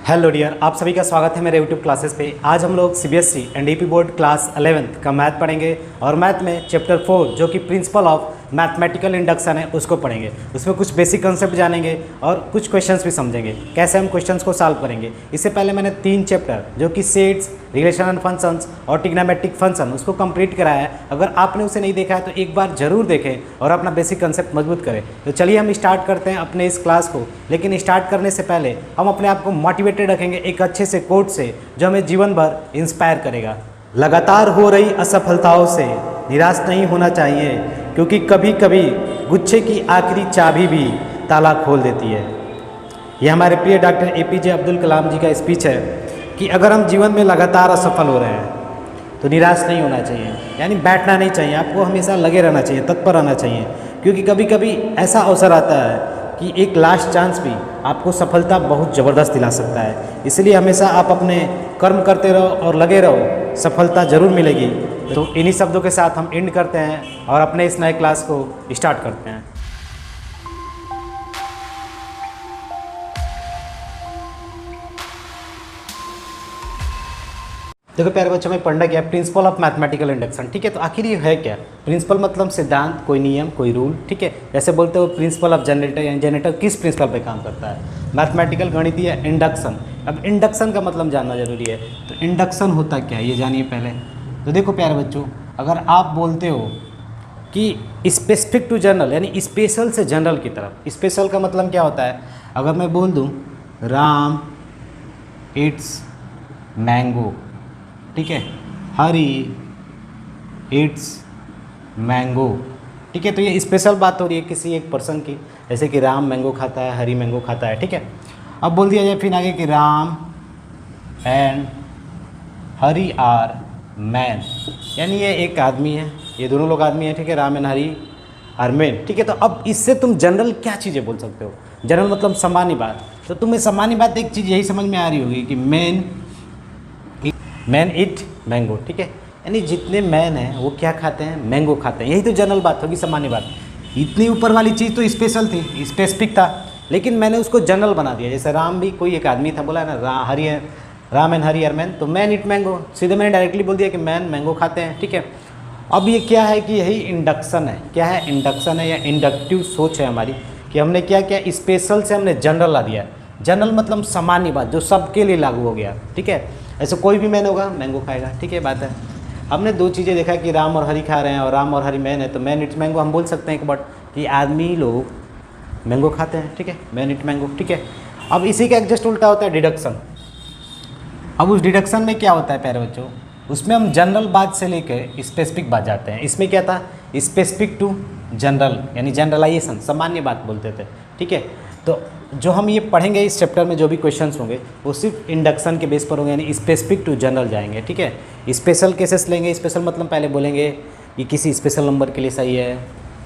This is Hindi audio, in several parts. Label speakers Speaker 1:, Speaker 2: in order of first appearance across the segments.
Speaker 1: हेलो डियर, आप सभी का स्वागत है मेरे यूट्यूब क्लासेस पे। आज हम लोग CBSE and UP board class 11th का मैथ पढ़ेंगे और मैथ में चैप्टर 4 जो कि प्रिंसिपल ऑफ मैथमेटिकल इंडक्शन है उसको पढ़ेंगे। उसमें कुछ बेसिक कंसेप्ट जानेंगे और कुछ क्वेश्चंस भी समझेंगे, कैसे हम क्वेश्चंस को सॉल्व करेंगे। इससे पहले मैंने 3 चैप्टर जो कि सेट्स, रिलेशन एंड फंक्शंस और ट्रिग्नोमेट्रिक फंक्शन उसको कंप्लीट कराया है। अगर आपने उसे नहीं देखा है तो एक बार जरूर देखें और अपना बेसिक कंसेप्ट मजबूत करें। तो चलिए हम स्टार्ट करते हैं अपने इस क्लास को। लेकिन स्टार्ट करने से पहले हम अपने आप को मोटिवेटेड रखेंगे एक अच्छे से कोट से जो हमें जीवन भर इंस्पायर करेगा। लगातार हो रही असफलताओं से निराश नहीं होना चाहिए, क्योंकि कभी कभी गुच्छे की आखिरी चाबी भी ताला खोल देती है। यह हमारे प्रिय डॉक्टर एपीजे अब्दुल कलाम जी का स्पीच है कि अगर हम जीवन में लगातार असफल हो रहे हैं तो निराश नहीं होना चाहिए, यानी बैठना नहीं चाहिए। आपको हमेशा लगे रहना चाहिए, तत्पर रहना चाहिए, क्योंकि कभी कभी ऐसा अवसर आता है कि एक लास्ट चांस भी आपको सफलता बहुत ज़बरदस्त दिला सकता है। इसलिए हमेशा आप अपने कर्म करते रहो और लगे रहो, सफलता ज़रूर मिलेगी। तो इन्हीं शब्दों के साथ हम एंड करते हैं और अपने इस नए क्लास को स्टार्ट करते हैं। देखो प्यारे बच्चों, में पढ़ना क्या है, प्रिंसिपल ऑफ मैथमेटिकल इंडक्शन। ठीक है, तो आखिर ये है क्या? प्रिंसिपल मतलब सिद्धांत, कोई नियम, कोई रूल। ठीक है, जैसे बोलते हो प्रिंसिपल ऑफ जनरेटर, यानी जनरेटर किस प्रिंसिपल पे काम करता है। मैथमेटिकल गणितीय इंडक्शन, अब इंडक्शन का मतलब जानना जरूरी है। तो इंडक्शन होता क्या है ये जानिए पहले। तो देखो प्यारे बच्चों, अगर आप बोलते हो कि स्पेसिफिक टू जनरल, यानी स्पेशल से जनरल की तरफ, स्पेशल का मतलब क्या होता है? अगर मैं बोल दूँ राम इट्स मैंगो, ठीक है, हरी इट्स मैंगो, ठीक है, तो ये स्पेशल बात हो रही है किसी एक पर्सन की, जैसे कि राम मैंगो खाता है, हरी मैंगो खाता है। ठीक है, अब बोल दिया जाए फिर आगे कि Ram and Hari are man, यानी ये एक आदमी है, ये दोनों लोग आदमी है। ठीक है, Ram and Hari are man. ठीक है, तो अब इससे तुम जनरल क्या चीज़ें बोल सकते हो? जनरल मतलब सामान्य बात। तो तुम्हें सामान्य बात एक चीज़ यही समझ में आ रही होगी कि मैन इट मैंगो। ठीक है, यानी जितने मैन हैं वो क्या खाते हैं? मैंगो खाते हैं। यही तो जनरल बात होगी, सामान्य बात। इतनी ऊपर वाली चीज़ तो स्पेशल थी, स्पेसिफिक था, लेकिन मैंने उसको जनरल बना दिया। जैसे राम भी कोई एक आदमी था, बोला है ना Ram and Hari are man, तो मैन इट मैंगो, सीधे मैंने डायरेक्टली बोल दिया कि मैन मैंगो खाते हैं। ठीक है, अब ये क्या है कि यही इंडक्शन है। क्या है? इंडक्शन है या इंडक्टिव सोच है हमारी, कि हमने क्या किया, स्पेशल से हमने जनरल ला दिया। जनरल मतलब सामान्य बात जो सबके लिए लागू हो गया। ठीक है, ऐसे कोई भी मैन होगा मैंगो खाएगा। ठीक है, बात है। हमने 2 चीज़ें देखा कि राम और हरी खा रहे हैं और राम और हरी मैन है, तो मैन इट्स मैंगो हम बोल सकते हैं बट कि आदमी लोग मैंगो खाते हैं। ठीक है, मैन इट मैंगो। ठीक है, अब इसी का एग्जस्ट उल्टा होता है डिडक्शन। अब उस डिडक्शन में क्या होता है प्यारे बच्चों, उसमें हम जनरल बात से लेकर स्पेसिफिक बात जाते हैं। इसमें क्या था? स्पेसिफिक टू जनरल, यानी जनरलाइजेशन, सामान्य बात बोलते थे। ठीक है, तो जो हम ये पढ़ेंगे इस चैप्टर में जो भी क्वेश्चंस होंगे वो सिर्फ इंडक्शन के बेस पर होंगे, यानी स्पेसिफिक टू जनरल जाएंगे। ठीक है, स्पेशल केसेस लेंगे। स्पेशल मतलब पहले बोलेंगे कि किसी स्पेशल नंबर के लिए सही है,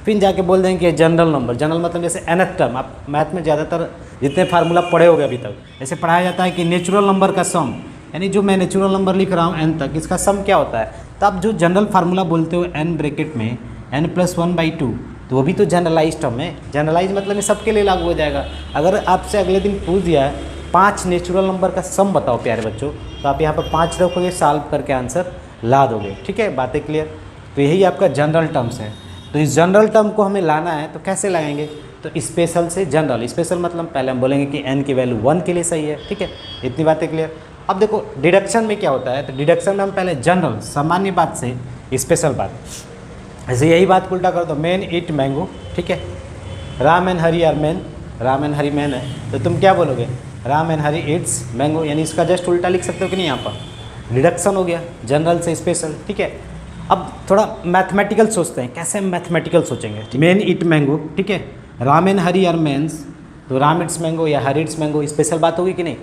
Speaker 1: फिर जाके बोल देंगे कि जनरल नंबर। जनरल मतलब जैसे nth टर्म, आप मैथ में ज़्यादातर जितने फार्मूला पढ़े होगे अभी तक, ऐसे पढ़ाया जाता है कि नेचुरल नंबर का सम, यानी जो मैं नेचुरल नंबर लिख रहा हूँ n तक, इसका सम क्या होता है। तो आप जो जनरल फार्मूला बोलते हो n ब्रैकेट में n+1/2, तो वो भी तो जनरलाइज टर्म है। जनरलाइज मतलब ये सबके लिए लागू हो जाएगा। अगर आपसे अगले दिन पूछ दिया है 5 नेचुरल नंबर का सम बताओ प्यारे बच्चों, तो आप यहाँ पर 5 रखोगे, सॉल्व करके आंसर ला दोगे। ठीक है, बातें क्लियर? तो यही आपका जनरल टर्म्स है। तो इस जनरल टर्म को हमें लाना है, तो कैसे लाएंगे? तो स्पेशल से जनरल। स्पेशल मतलब पहले हम बोलेंगे कि n की वैल्यू 1 के लिए सही है। ठीक है, इतनी बातें क्लियर? अब देखो डिडक्शन में क्या होता है, तो डिडक्शन में हम पहले जनरल, सामान्य बात से स्पेशल बात, ऐसे यही बात उल्टा कर दो। मैन इट मैंगो, ठीक है, Ram and Hari are man, Ram and Hari man है, तो तुम क्या बोलोगे? Ram and Hari it's mango, यानी इसका जस्ट उल्टा लिख सकते हो कि नहीं? यहाँ पर डिडक्शन हो गया, जनरल से स्पेशल। ठीक है, अब थोड़ा मैथमेटिकल सोचते हैं। कैसे हम मैथमेटिकल सोचेंगे? मैन इट मैंगो, ठीक है, Ram and Hari are mans, तो राम इट्स मैंगो या हरी इट्स मैंगो, स्पेशल बात होगी कि नहीं?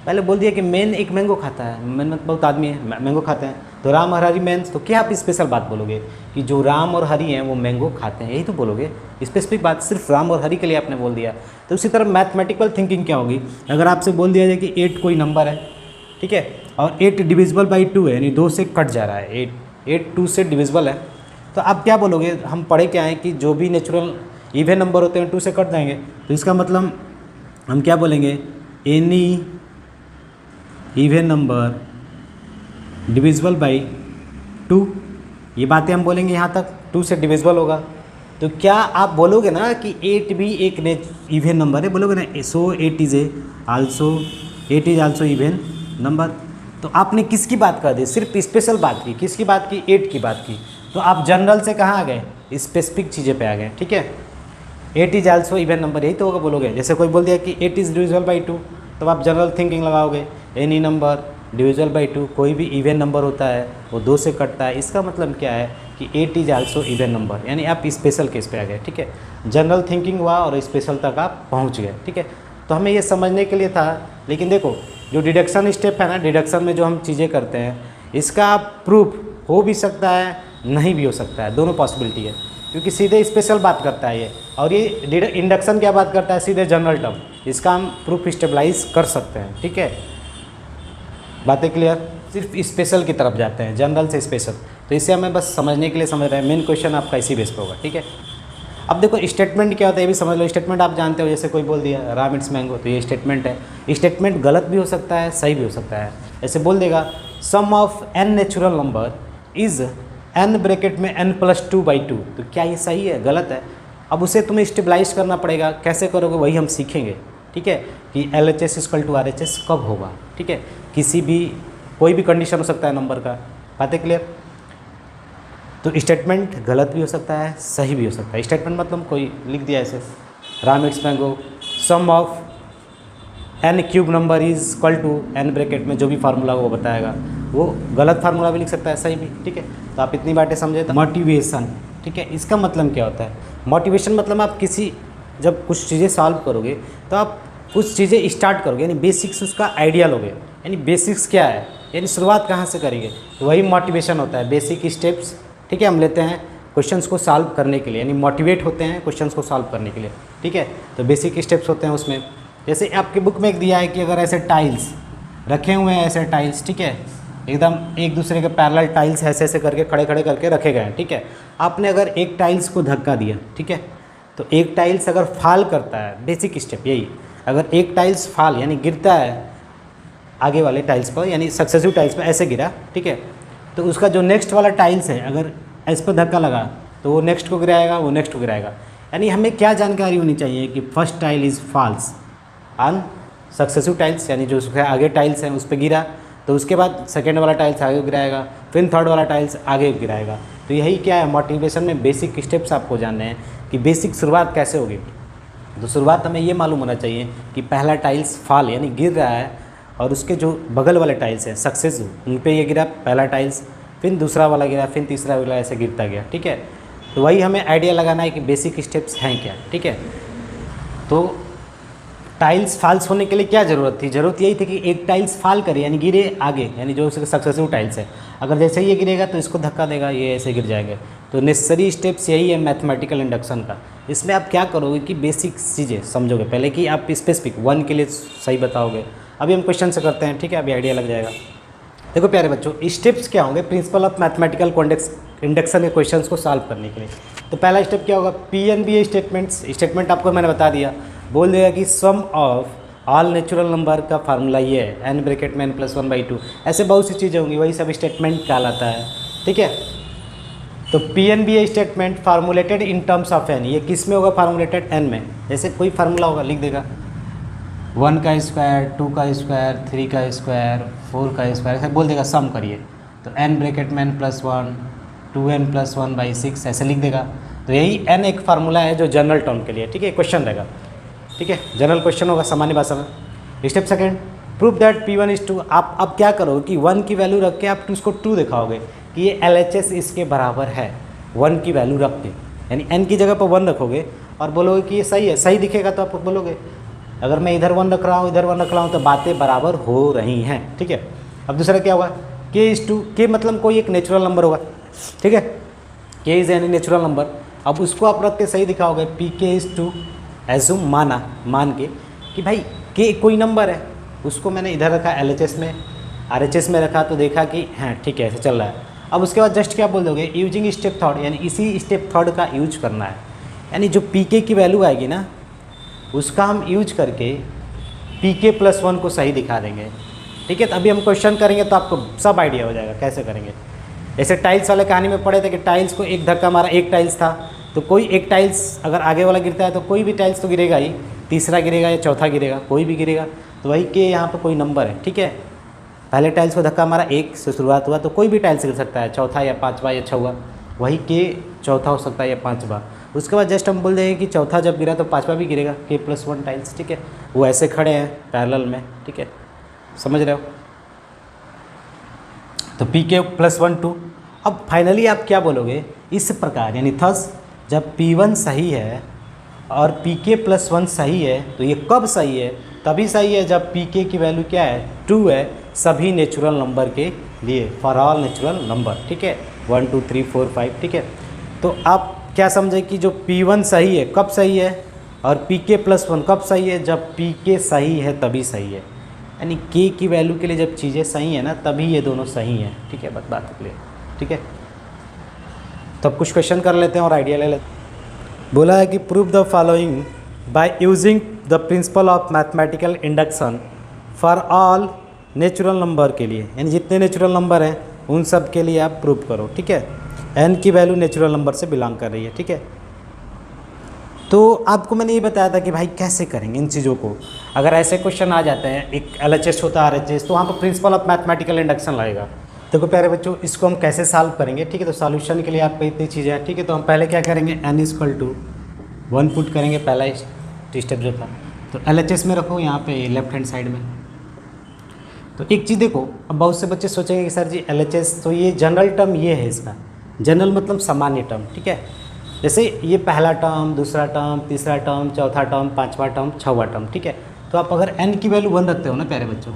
Speaker 1: पहले बोल दिया कि मैन एक मैंगो खाता है, मैन मतलब बहुत आदमी है, मैंगो खाते हैं, तो राम और हरी मैंस, तो क्या आप स्पेशल बात बोलोगे कि जो राम और हरी हैं वो मैंगो खाते हैं, यही तो बोलोगे। स्पेसिफिक बात सिर्फ राम और हरी के लिए आपने बोल दिया। तो उसी तरह मैथमेटिकल थिंकिंग क्या होगी, अगर आपसे बोल दिया जाए कि 8 कोई नंबर है, ठीक है, और 8 डिविजिबल बाई 2 है, यानी 2 से कट जा रहा है, 8 2 से डिविजिबल है, तो आप क्या बोलोगे? हम पढ़े क्या है कि जो भी नेचुरल इवन नंबर होते हैं 2 से कट जाएंगे, तो इसका मतलब हम क्या बोलेंगे? Any even number divisible by 2, ये बातें हम बोलेंगे यहाँ तक, 2 से डिविजिबल होगा। तो क्या आप बोलोगे ना कि 8 भी एक इवन नंबर है, बोलोगे ना, सो 8 इज आल्सो इवन नंबर। तो आपने किसकी बात कर दी, सिर्फ स्पेशल बात की, किसकी बात की, 8 की बात की। तो आप जनरल से कहाँ आ गए, स्पेसिफिक चीज़ें पे आ गए, ठीक है। 8 इज आल्सो इवन नंबर, यही तो होगा बोलोगे। जैसे कोई बोल दिया कि 8 इज़ डिविजिबल बाई 2, तो आप जनरल थिंकिंग लगाओगे, एनी नंबर डिविजिबल बाई 2, कोई भी इवन नंबर होता है वो 2 से कटता है, इसका मतलब क्या है कि 8 इज आल्सो इवन नंबर, यानी आप स्पेशल केस पे आ गए, ठीक है। जनरल थिंकिंग हुआ और स्पेशल तक आप पहुंच गए, ठीक है। तो हमें ये समझने के लिए था, लेकिन देखो जो डिडक्शन स्टेप है ना, डिडक्शन में जो हम चीज़ें करते हैं, इसका प्रूफ हो भी सकता है, नहीं भी हो सकता है, दोनों पॉसिबिलिटी है, क्योंकि सीधे स्पेशल बात करता है ये, और ये इंडक्शन क्या बात करता है, सीधे जनरल टर्म, इसका हम प्रूफ स्टेबलाइज कर सकते हैं, ठीक है। बातें क्लियर, सिर्फ स्पेशल की तरफ जाते हैं, जनरल से स्पेशल। तो इसे हमें बस समझने के लिए समझ रहे हैं, मेन क्वेश्चन आपका इसी बेस पे होगा, ठीक है। अब देखो स्टेटमेंट क्या होता है ये भी समझ लो। स्टेटमेंट आप जानते हो, जैसे कोई बोल दिया राम इट्स मैंगो, तो ये स्टेटमेंट है। स्टेटमेंट गलत भी हो सकता है, सही भी हो सकता है। ऐसे बोल देगा sum of n natural number is n bracket में n+2/2, तो क्या ये सही है, गलत है? अब उसे तुम्हें स्टेबलाइज करना पड़ेगा, कैसे करोगे वही हम सीखेंगे, ठीक है, कि LHS = RHS कब होगा, ठीक है। किसी भी कोई भी कंडीशन हो सकता है नंबर का, बातें क्लियर। तो स्टेटमेंट गलत भी हो सकता है, सही भी हो सकता है। स्टेटमेंट मतलब कोई लिख दिया ऐसे Ram it's mango sum of n³ number is equal to n bracket में जो भी फार्मूला वो बताएगा, वो गलत फार्मूला भी लिख सकता है, सही भी, ठीक है। तो आप इतनी बातें समझे। तो मोटिवेशन, ठीक है, इसका मतलब क्या होता है? मोटिवेशन मतलब आप किसी जब कुछ चीज़ें सॉल्व करोगे तो आप कुछ चीज़ें स्टार्ट करोगे, यानी बेसिक्स उसका आइडिया लोगे। यानी बेसिक्स क्या है, यानी शुरुआत कहाँ से करेंगे, तो वही मोटिवेशन होता है, बेसिक स्टेप्स, ठीक है। हम लेते हैं क्वेश्चंस को सॉल्व करने के लिए, यानी मोटिवेट होते हैं क्वेश्चंस को सॉल्व करने के लिए, ठीक है। तो बेसिक स्टेप्स होते हैं उसमें। जैसे आपके बुक में एक दिया है कि अगर ऐसे टाइल्स रखे हुए हैं, ऐसे टाइल्स, ठीक है, एकदम एक दूसरे के पैरेलल टाइल्स ऐसे ऐसे करके खड़े खड़े करके रखे गए हैं, ठीक है। आपने अगर एक टाइल्स को धक्का दिया, ठीक है, तो एक टाइल्स अगर फॉल करता है, बेसिक स्टेप यही, अगर एक टाइल्स फॉल यानी गिरता है आगे वाले टाइल्स पर, यानी सक्सेसिव टाइल्स पर ऐसे गिरा, ठीक है, तो उसका जो नेक्स्ट वाला टाइल्स है अगर इस पर धक्का लगा तो वो नेक्स्ट को गिराएगा, वो नेक्स्ट को गिराएगा। यानी हमें क्या जानकारी होनी चाहिए कि first tile is falls on successive tiles, यानी जो उसके आगे टाइल्स हैं उस पर गिरा, तो उसके बाद सेकेंड वाला टाइल्स आगे गिराएगा, फिर थर्ड वाला टाइल्स आगे गिराएगा। तो यही क्या है, मोटिवेशन में बेसिक स्टेप्स आपको जानने हैं कि बेसिक शुरुआत कैसे होगी। तो शुरुआत हमें ये मालूम होना चाहिए कि पहला टाइल्स फॉल यानी गिर रहा है, और उसके जो बगल वाले टाइल्स हैं सक्सेसिव, उन पे ये गिरा पहला टाइल्स, फिर दूसरा वाला गिरा, फिर तीसरा वाला, ऐसे गिरता गया, ठीक है। तो वही हमें आइडिया लगाना है कि बेसिक स्टेप्स हैं क्या, ठीक है। तो टाइल्स फॉल्स होने के लिए क्या ज़रूरत थी? ज़रूरत यही थी कि एक टाइल्स फॉल करे यानी गिरे आगे, यानी जो उसके सक्सेसिव टाइल्स है, अगर जैसे ही ये गिरेगा तो इसको धक्का देगा, ये ऐसे गिर जाएंगे। तो नेसेसरी स्टेप्स यही है मैथमेटिकल इंडक्शन का। इसमें आप क्या करोगे कि बेसिक चीज़ें समझोगे पहले, कि आप स्पेसिफिक 1 के लिए सही बताओगे। अभी हम क्वेश्चन से करते हैं, ठीक है, अभी आइडिया लग जाएगा। देखो प्यारे बच्चों, स्टेप्स क्या होंगे प्रिंसिपल ऑफ मैथमेटिकल इंडक्शन के क्वेश्चंस को सॉल्व करने के लिए। तो पहला स्टेप क्या होगा, PNB स्टेटमेंट्स। स्टेटमेंट आपको मैंने बता दिया, बोल देगा कि सम ऑफ ऑल नेचुरल नंबर का फार्मूला ये है, n ब्रैकेट में n+1/2। ऐसे बहुत सी चीज़ें होंगी, वही सब स्टेटमेंट कहलाता है, ठीक है। तो PNB statement formulated in terms of n, ये किस में होगा, फार्मूलेटेड n में। जैसे कोई फार्मूला होगा लिख देगा 1 का स्क्वायर, 2 का स्क्वायर, 3 का स्क्वायर, 4 का स्क्वायर, ऐसे बोल देगा सम करिए, तो n ब्रैकेट में n+1, 2n+1/6 ऐसे लिख देगा। तो यही n एक फार्मूला है जो जनरल टर्म के लिए, ठीक है, क्वेश्चन रहेगा, ठीक है, जनरल क्वेश्चन होगा सामान्य भाषा में। Step second, proof that P1 is 2। आप अब क्या करोगे कि 1 की वैल्यू रख के आप उसको 2 दिखाओगे कि ये LHS इसके बराबर है, 1 की वैल्यू रख के, यानी n की जगह पर 1 रखोगे और बोलोगे कि ये सही है, सही दिखेगा तो आप बोलोगे। अगर मैं इधर 1 रख रहा हूँ, इधर 1 रख रहा हूँ, तो बातें बराबर हो रही हैं, ठीक है। अब दूसरा क्या होगा, K/2, K मतलब कोई एक नेचुरल नंबर होगा, ठीक है, K is any natural number. अब उसको आप रख के सही दिखाओगे, PK/2 एज्यूम मान के कि भाई K कोई नंबर है, उसको मैंने इधर रखा LHS में, RHS में रखा, तो देखा कि हाँ ठीक है ऐसे चल रहा है। अब उसके बाद जस्ट क्या बोल दोगे, यूजिंग स्टेप थर्ड, यानी इसी स्टेप थर्ड का यूज करना है। यानी जो PK की वैल्यू आएगी ना, उसका हम यूज करके PK+1 को सही दिखा देंगे, ठीक ठीक है। तो अभी हम क्वेश्चन करेंगे तो आपको सब आइडिया हो जाएगा कैसे करेंगे। जैसे टाइल्स वाले कहानी में पढ़े थे कि टाइल्स को एक धक्का मारा, एक टाइल्स था, तो कोई एक टाइल्स अगर आगे वाला गिरता है तो कोई भी टाइल्स तो गिरेगा ही, तीसरा गिरेगा या चौथा गिरेगा, कोई भी गिरेगा। तो वही के यहाँ पर कोई नंबर है, ठीक है। पहले टाइल्स को धक्का मारा, एक से शुरुआत हुआ, तो कोई भी टाइल्स गिर सकता है, चौथा या पाँचवा या छठवा, वही के चौथा हो सकता है या पाँचवा। उसके बाद जस्ट हम बोल देंगे कि चौथा जब गिरा तो पाँचवा भी गिरेगा, k+1 टाइल्स, ठीक है। वो ऐसे खड़े हैं पैरेलल में, ठीक है, समझ रहे हो। तो pk+1 2। अब फाइनली आप क्या बोलोगे इस प्रकार, यानी थस जब p1 सही है और pk+1 सही है तो ये कब सही है, तभी सही है जब pk की वैल्यू क्या है 2 है सभी नेचुरल नंबर के लिए, फॉर ऑल नेचुरल नंबर, ठीक है, 1 2 3 4 5, ठीक है। तो आप क्या समझे कि जो p1 सही है कब सही है और pk+1 कब सही है, जब pk सही है तभी सही है, यानी k की वैल्यू के लिए जब चीज़ें सही हैं ना तभी ये दोनों सही हैं, ठीक है। बात क्लियर, ठीक है। तो अब कुछ क्वेश्चन कर लेते हैं और आइडिया ले लेते हैं। बोला है कि prove the following by using the principle of mathematical induction for all natural number के लिए, यानी जितने नेचुरल नंबर हैं उन सब के लिए आप प्रूव करो, ठीक है। n की वैल्यू नेचुरल नंबर से बिलोंग कर रही है, ठीक है। तो आपको मैंने ये बताया था कि भाई कैसे करेंगे इन चीज़ों को। अगर ऐसे क्वेश्चन आ जाते हैं, एक LHS होता है RHS, तो वहाँ पर प्रिंसिपल ऑफ मैथमेटिकल इंडक्शन लगेगा। देखो प्यारे बच्चों, इसको हम कैसे सॉल्व करेंगे, ठीक है। तो सॉल्यूशन के लिए आपको इतनी चीज़ें हैं, ठीक है। तो हम पहले क्या करेंगे, n=1 पुट करेंगे, पहला स्टेप जो था। तो LHS में रखो यहाँ पे लेफ्ट हैंड साइड में। तो एक चीज़ देखो, अब बहुत से बच्चे सोचेंगे कि सर जी LHS तो ये जनरल टर्म ये है, इसका जनरल मतलब सामान्य टर्म, ठीक है। जैसे ये पहला टर्म, दूसरा टर्म, तीसरा टर्म, चौथा टर्म, पाँचवा टर्म, छठवा टर्म, ठीक है। तो आप अगर n की वैल्यू 1 रखते हो ना प्यारे बच्चों,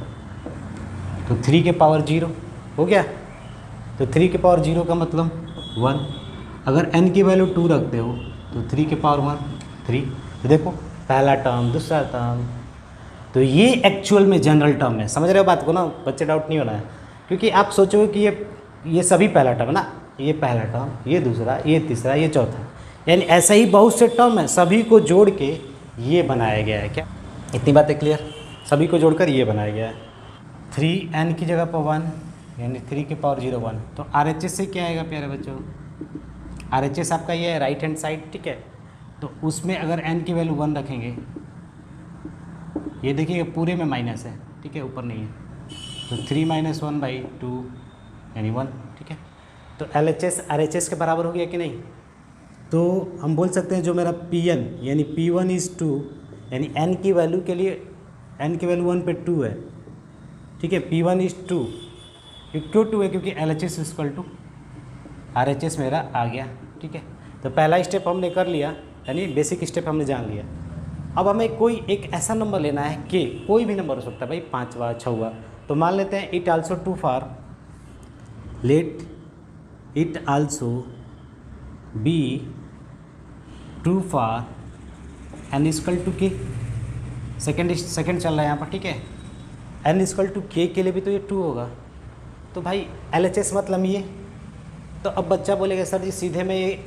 Speaker 1: तो 3 के पावर 0 हो गया। तो 3 के पावर 0 का मतलब 1। अगर n की वैल्यू 2 रखते हो तो 3 के पावर 1 3। तो देखो पहला टर्म, दूसरा टर्म, तो ये एक्चुअल में जनरल टर्म है। समझ रहे हो बात को ना बच्चे, डाउट नहीं होना है। क्योंकि आप सोचोगे कि ये सभी पहला टर्म है ना, ये पहला टर्म, ये दूसरा, ये तीसरा, ये चौथा, यानी ऐसा ही बहुत से टर्म है, सभी को जोड़ के ये बनाया गया है। क्या इतनी बातें क्लियर? सभी को जोड़कर ये बनाया गया है। 3n की जगह पर 1, यानी 3 के पावर 0 1। तो RHS से क्या आएगा प्यारे बच्चों, RHS आपका ये है राइट हैंड साइड, ठीक है। तो उसमें अगर n की वैल्यू 1 रखेंगे, ये देखिए पूरे में माइनस है, ठीक है, ऊपर नहीं है। तो 3 - 1/2 यानी 1, ठीक है। तो LHS RHS के बराबर हो गया कि नहीं। तो हम बोल सकते हैं जो मेरा Pn यानी P1 = 2, यानी n की वैल्यू के लिए n की वैल्यू 1 पे 2 है, ठीक है। P1 = 2, क्यों 2 है, क्योंकि LHS = RHS मेरा आ गया, ठीक है। तो पहला स्टेप हमने कर लिया, यानी बेसिक स्टेप हमने जान लिया। अब हमें कोई एक ऐसा नंबर लेना है कि कोई भी नंबर हो सकता है भाई, 5वां 6वां। तो मान लेते हैं it also true for, let it also be true for n = k। Second चल रहा है यहाँ पर, ठीक है। n = k के लिए भी तो ये 2 होगा। तो भाई LHS मतलब ये। तो अब बच्चा बोलेगा सर जी सीधे मैं ये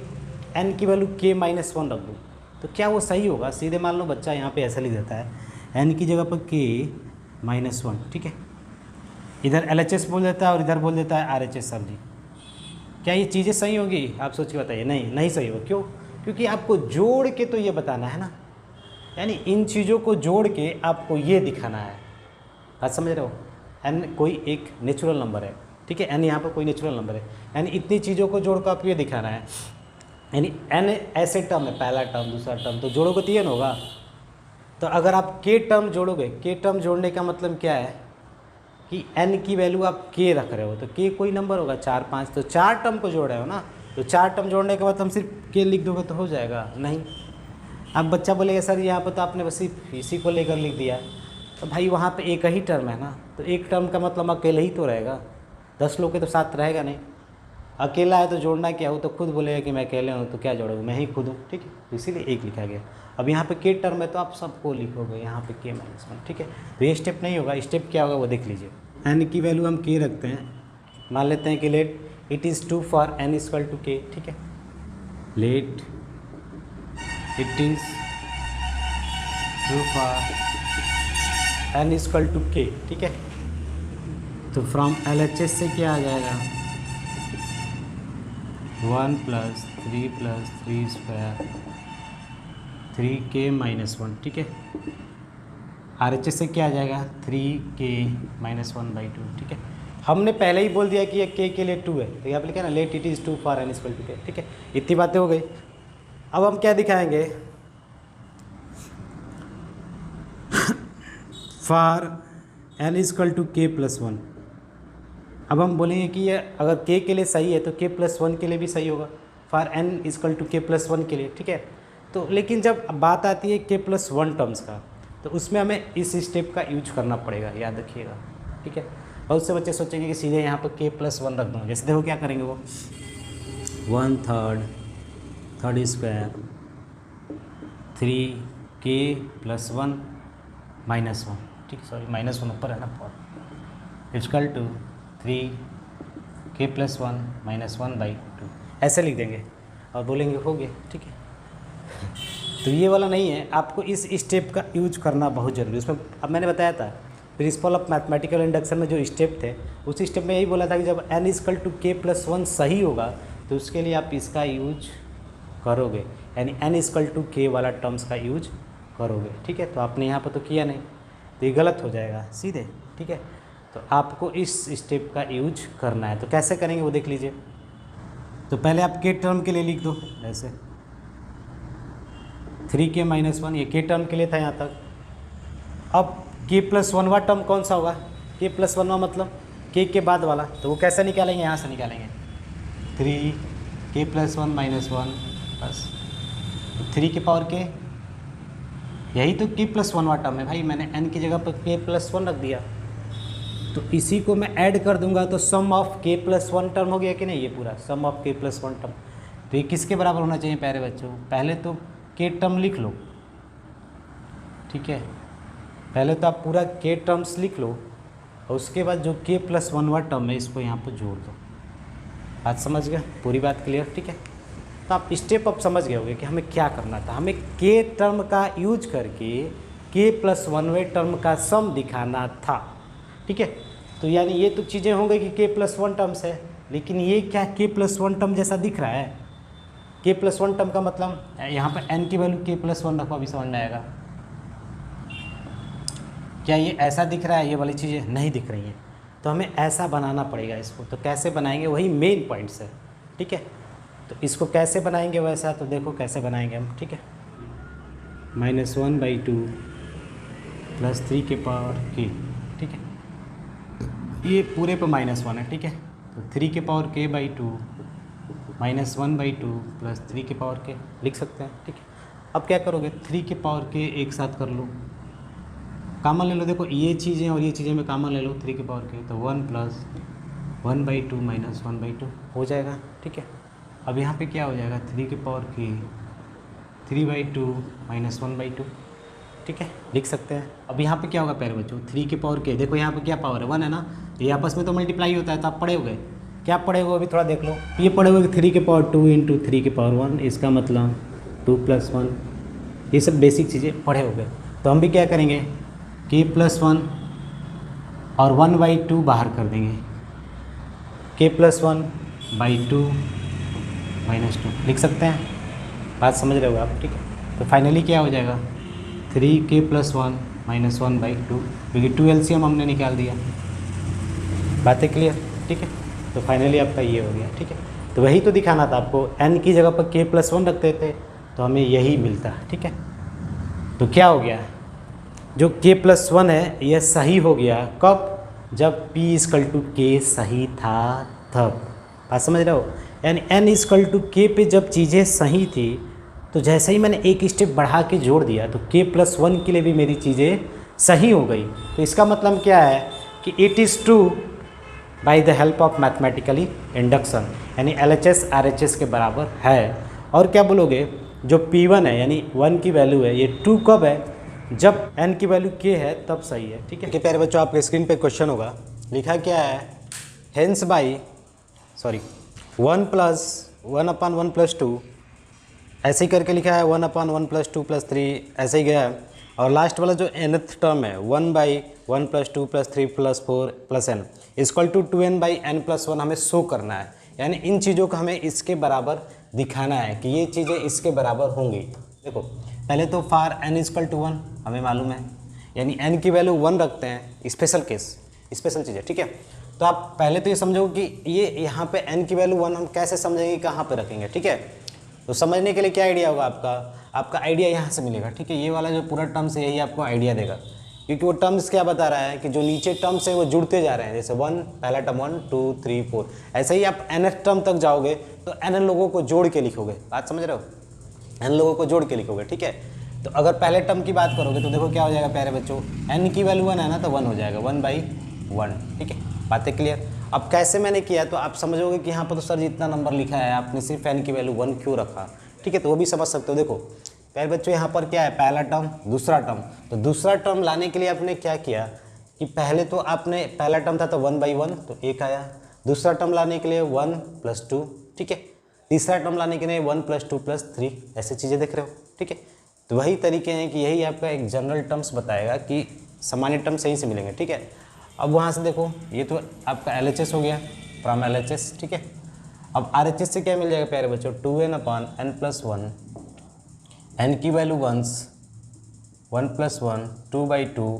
Speaker 1: n की वैल्यू k-1 रख दूँ तो क्या वो सही होगा? सीधे मान लो बच्चा यहाँ पे ऐसा लिख देता है n की जगह पर k-1, ठीक है। इधर LHS बोल देता है और इधर बोल देता है RHS। सर जी क्या ये चीज़ें सही होगी? आप सोच के बताइए। नहीं सही होगा। क्यों? क्योंकि आपको जोड़ के तो ये बताना है ना, यानी इन चीज़ों को जोड़ के आपको ये दिखाना है। बात समझ रहे हो? n कोई एक नेचुरल नंबर है, ठीक है। n यहाँ पर कोई नेचुरल नंबर है, यानी इतनी चीज़ों को जोड़ कर आपको ये दिखाना है। यानी n ऐसे टर्म है, पहला टर्म, दूसरा टर्म, तो जोड़ोगे तो ये ना होगा। तो अगर आप k टर्म जोड़ोगे, k टर्म जोड़ने का मतलब क्या है कि n की वैल्यू आप k रख रहे हो, तो k कोई नंबर होगा 4 5, तो 4 टर्म को जोड़ रहे हो ना। तो 4 टर्म जोड़ने के बाद हम सिर्फ k लिख दोगे तो हो जाएगा? नहीं। अब बच्चा बोलेगा सर यहाँ पर तो आपने बस सिर्फ इसी को लेकर लिख दिया। तो भाई वहाँ पे एक ही टर्म है ना, तो एक टर्म का मतलब अकेले ही तो रहेगा, 10 लोग के तो साथ रहेगा नहीं। अकेला है तो जोड़ना क्या हो, तो खुद बोलेगा कि मैं अकेले हूँ तो क्या जोड़ोगे, मैं ही खुद हूँ, ठीक है। तो इसीलिए एक लिखा गया। अब यहाँ पे k टर्म है तो आप सबको लिखोगे यहाँ पे k-1, ठीक है। तो ये स्टेप नहीं होगा। स्टेप क्या होगा वो देख लीजिए। n की वैल्यू हम k रखते हैं, मान लेते हैं कि let it is true for n = k, ठीक है। Let it is true for n = k, ठीक है। तो फ्रॉम LHS से क्या आ जाएगा 1 + 3 + 3² 3k - 1, ठीक है। RHS से क्या आ जाएगा 3k - 1/2, ठीक है। हमने पहले ही बोल दिया कि ये k के लिए 2 है, तो यहाँ पे लिखा है ना let it is 2 for n = k, ठीक है। इतनी बातें हो गई। अब हम क्या दिखाएंगे फॉर n = k + 1। अब हम बोलेंगे कि ये अगर k के लिए सही है तो k + 1 के लिए भी सही होगा, फॉर n = k + 1 के लिए, ठीक है। तो लेकिन जब बात आती है k + 1 टर्म्स का, तो उसमें हमें इस स्टेप का यूज करना पड़ेगा, याद रखिएगा, ठीक है। बहुत से बच्चे सोचेंगे कि सीधे यहाँ पर k + 1 रख दूँ, जैसे देखो क्या करेंगे वो 1/3 3² 3k + 1 - 1, ठीक, सॉरी -1 ऊपर है ना बहुत, इक्वल टू 3k + 1 - 1/2 ऐसे लिख देंगे और बोलेंगे हो गया, ठीक है। तो ये वाला नहीं है, आपको इस स्टेप का यूज करना बहुत ज़रूरी है। उसमें अब मैंने बताया था प्रिंसिपल ऑफ मैथमेटिकल इंडक्शन में जो स्टेप थे, उस स्टेप में यही बोला था कि जब n = k + 1 सही होगा तो उसके लिए आप इसका यूज करोगे, यानी n = k वाला टर्म्स का यूज करोगे, ठीक है। तो आपने यहाँ पर तो किया नहीं, तो ये गलत हो जाएगा सीधे, ठीक है। तो आपको इस स्टेप का यूज करना है, तो कैसे करेंगे वो देख लीजिए। तो पहले आप k टर्म के लिए लिख दो, ऐसे 3k - 1, ये k टर्म के लिए था यहाँ तक। अब k + 1वां टर्म कौन सा होगा, k + 1वां मतलब k के बाद वाला, तो वो कैसे निकालेंगे, यहाँ से निकालेंगे 3k + 1 - 1 बस 3 के पावर k, यही तो k + 1वां टर्म है भाई, मैंने n की जगह पर k + 1 रख दिया, तो इसी को मैं ऐड कर दूंगा तो सम ऑफ k + 1 टर्म हो गया कि नहीं, ये पूरा सम ऑफ k + 1 टर्म। तो ये किसके बराबर होना चाहिए प्यारे बच्चों, पहले तो k टर्म लिख लो, ठीक है। पहले तो आप पूरा k टर्म्स लिख लो और उसके बाद जो k + 1वां टर्म है इसको यहाँ पर जोड़ दो। बात समझ गए, पूरी बात क्लियर, ठीक है। तो आप स्टेप अप समझ गए होंगे कि हमें क्या करना था, हमें k टर्म का यूज करके k + 1वें टर्म का सम दिखाना था, ठीक है। तो यानी ये तो चीज़ें होंगी कि k + 1 टर्म्स है, लेकिन ये क्या k + 1 टर्म जैसा दिख रहा है, k + 1 टर्म का मतलब यहाँ पर n की वैल्यू k + 1 रखो, अभी समझ में आएगा। क्या ये ऐसा दिख रहा है, ये वाली चीज़ें नहीं दिख रही हैं, तो हमें ऐसा बनाना पड़ेगा इसको। तो कैसे बनाएंगे, वही मेन पॉइंट्स है, ठीक है। तो इसको कैसे बनाएंगे वैसा, तो देखो कैसे बनाएंगे हम, ठीक है। -1/2 + 3 के पावर k, ठीक है, ये पूरे पे -1 है, ठीक है। तो 3 के पावर k/2 -1/2 + 3 के पावर k लिख सकते हैं, ठीक है। अब क्या करोगे, 3 के पावर k एक साथ कर लो, कॉमन ले लो, देखो ये चीज़ें और ये चीज़ें में कॉमन ले लो, 3 के पावर k, तो 1 + 1/2 - 1/2 हो जाएगा, ठीक है। अब यहाँ पे क्या हो जाएगा 3 के पावर k 3/2 - 1/2, ठीक है, लिख सकते हैं। अब यहाँ पे क्या होगा प्यारे बच्चों, 3 के पावर k, देखो यहाँ पे क्या पावर है 1 है ना, ये आपस में तो मल्टीप्लाई होता है, तो आप पढ़े हो गए, क्या पढ़े हो अभी थोड़ा देख लो। ये पढ़े हुए 3 के पावर 2 × 3 के पावर 1, इसका मतलब 2 + 1, ये सब बेसिक चीज़ें पढ़े हो गए। तो हम भी क्या करेंगे k + 1 और 1/2 बाहर कर देंगे, k + 1/2 - 2 लिख सकते हैं, बात समझ रहे हो आप, ठीक है। तो फाइनली क्या हो जाएगा 3k + 1 - 1/2, क्योंकि 2 LCM हमने निकाल दिया, बातें क्लियर, ठीक है। तो फाइनली आपका ये हो गया, ठीक है। तो वही तो दिखाना था आपको, n की जगह पर k + 1 रखते थे तो हमें यही मिलता, ठीक है। तो क्या हो गया, जो k + 1 है यह सही हो गया, कब, जब p = k सही था तब, बात समझ रहे हो, यानी n = k पे जब चीज़ें सही थी, तो जैसे ही मैंने एक स्टेप बढ़ा के जोड़ दिया तो k + 1 के लिए भी मेरी चीज़ें सही हो गई। तो इसका मतलब क्या है कि it is true by the help of mathematically induction, यानी LHS RHS के बराबर है। और क्या बोलोगे, जो P1 है यानी 1 की वैल्यू है, ये ट्रू कब है, जब n की वैल्यू k है तब सही है, ठीक है। कि प्यारे बच्चों आपके स्क्रीन पे क्वेश्चन होगा, लिखा क्या है, हेंस बाई 1 + 1/1 + 2, ऐसे ही करके लिखा है 1/1 + 2 + 3, ऐसे ही गया है। और लास्ट वाला जो nth टर्म है 1/1 + 2 + 3 + 4 + n = 2n/n+1 हमें शो करना है। यानी इन चीज़ों को हमें इसके बराबर दिखाना है कि ये चीज़ें इसके बराबर होंगी। देखो पहले तो फार n = 1 हमें मालूम है, यानी n की वैल्यू 1 रखते हैं, स्पेशल केस, स्पेशल चीज़ है, ठीक है। तो आप पहले तो ये समझो कि ये यहाँ पे n की वैल्यू 1 हम कैसे समझेंगे, कहाँ पे रखेंगे, ठीक है। तो समझने के लिए क्या आइडिया होगा आपका आइडिया यहाँ से मिलेगा, ठीक है। ये वाला जो पूरा टर्म्स है यही आपको आइडिया देगा, क्योंकि वो टर्म्स क्या बता रहा है कि जो नीचे टर्म्स है वो जुड़ते जा रहे हैं। जैसे 1 पहला टर्म 1 2 3 4, ऐसे ही आप nth टर्म तक जाओगे तो n लोगों को जोड़ के लिखोगे। बात समझ रहे हो, n लोगों को जोड़ के लिखोगे, ठीक है। तो अगर पहले टर्म की बात करोगे तो देखो क्या हो जाएगा प्यारे बच्चों, n की वैल्यू 1 है ना, तो 1 हो जाएगा 1/1, ठीक है। बातें क्लियर। अब कैसे मैंने किया तो आप समझोगे कि यहाँ पर तो सर जी इतना नंबर लिखा है, आपने सिर्फ n की वैल्यू 1 क्यों रखा, ठीक है। तो वो भी समझ सकते हो। देखो प्यारे बच्चों यहाँ पर क्या है, पहला टर्म दूसरा टर्म, तो दूसरा टर्म लाने के लिए आपने क्या किया कि पहले तो आपने पहला टर्म था तो 1/1 तो 1 आया, दूसरा टर्म लाने के लिए 1 + 2, ठीक है, तीसरा टर्म लाने के लिए 1 + 2 + 3, ऐसे चीज़ें देख रहे हो, ठीक है। तो वही तरीके हैं कि यही आपका एक जनरल टर्म्स बताएगा कि सामान्य टर्म सही से मिलेंगे, ठीक है। अब वहाँ से देखो ये तो आपका LHS हो गया, फ्रॉम LHS, ठीक है। अब RHS से क्या मिल जाएगा प्यारे बच्चों, 2n/n+1, n की वैल्यू 1 + 1 2/2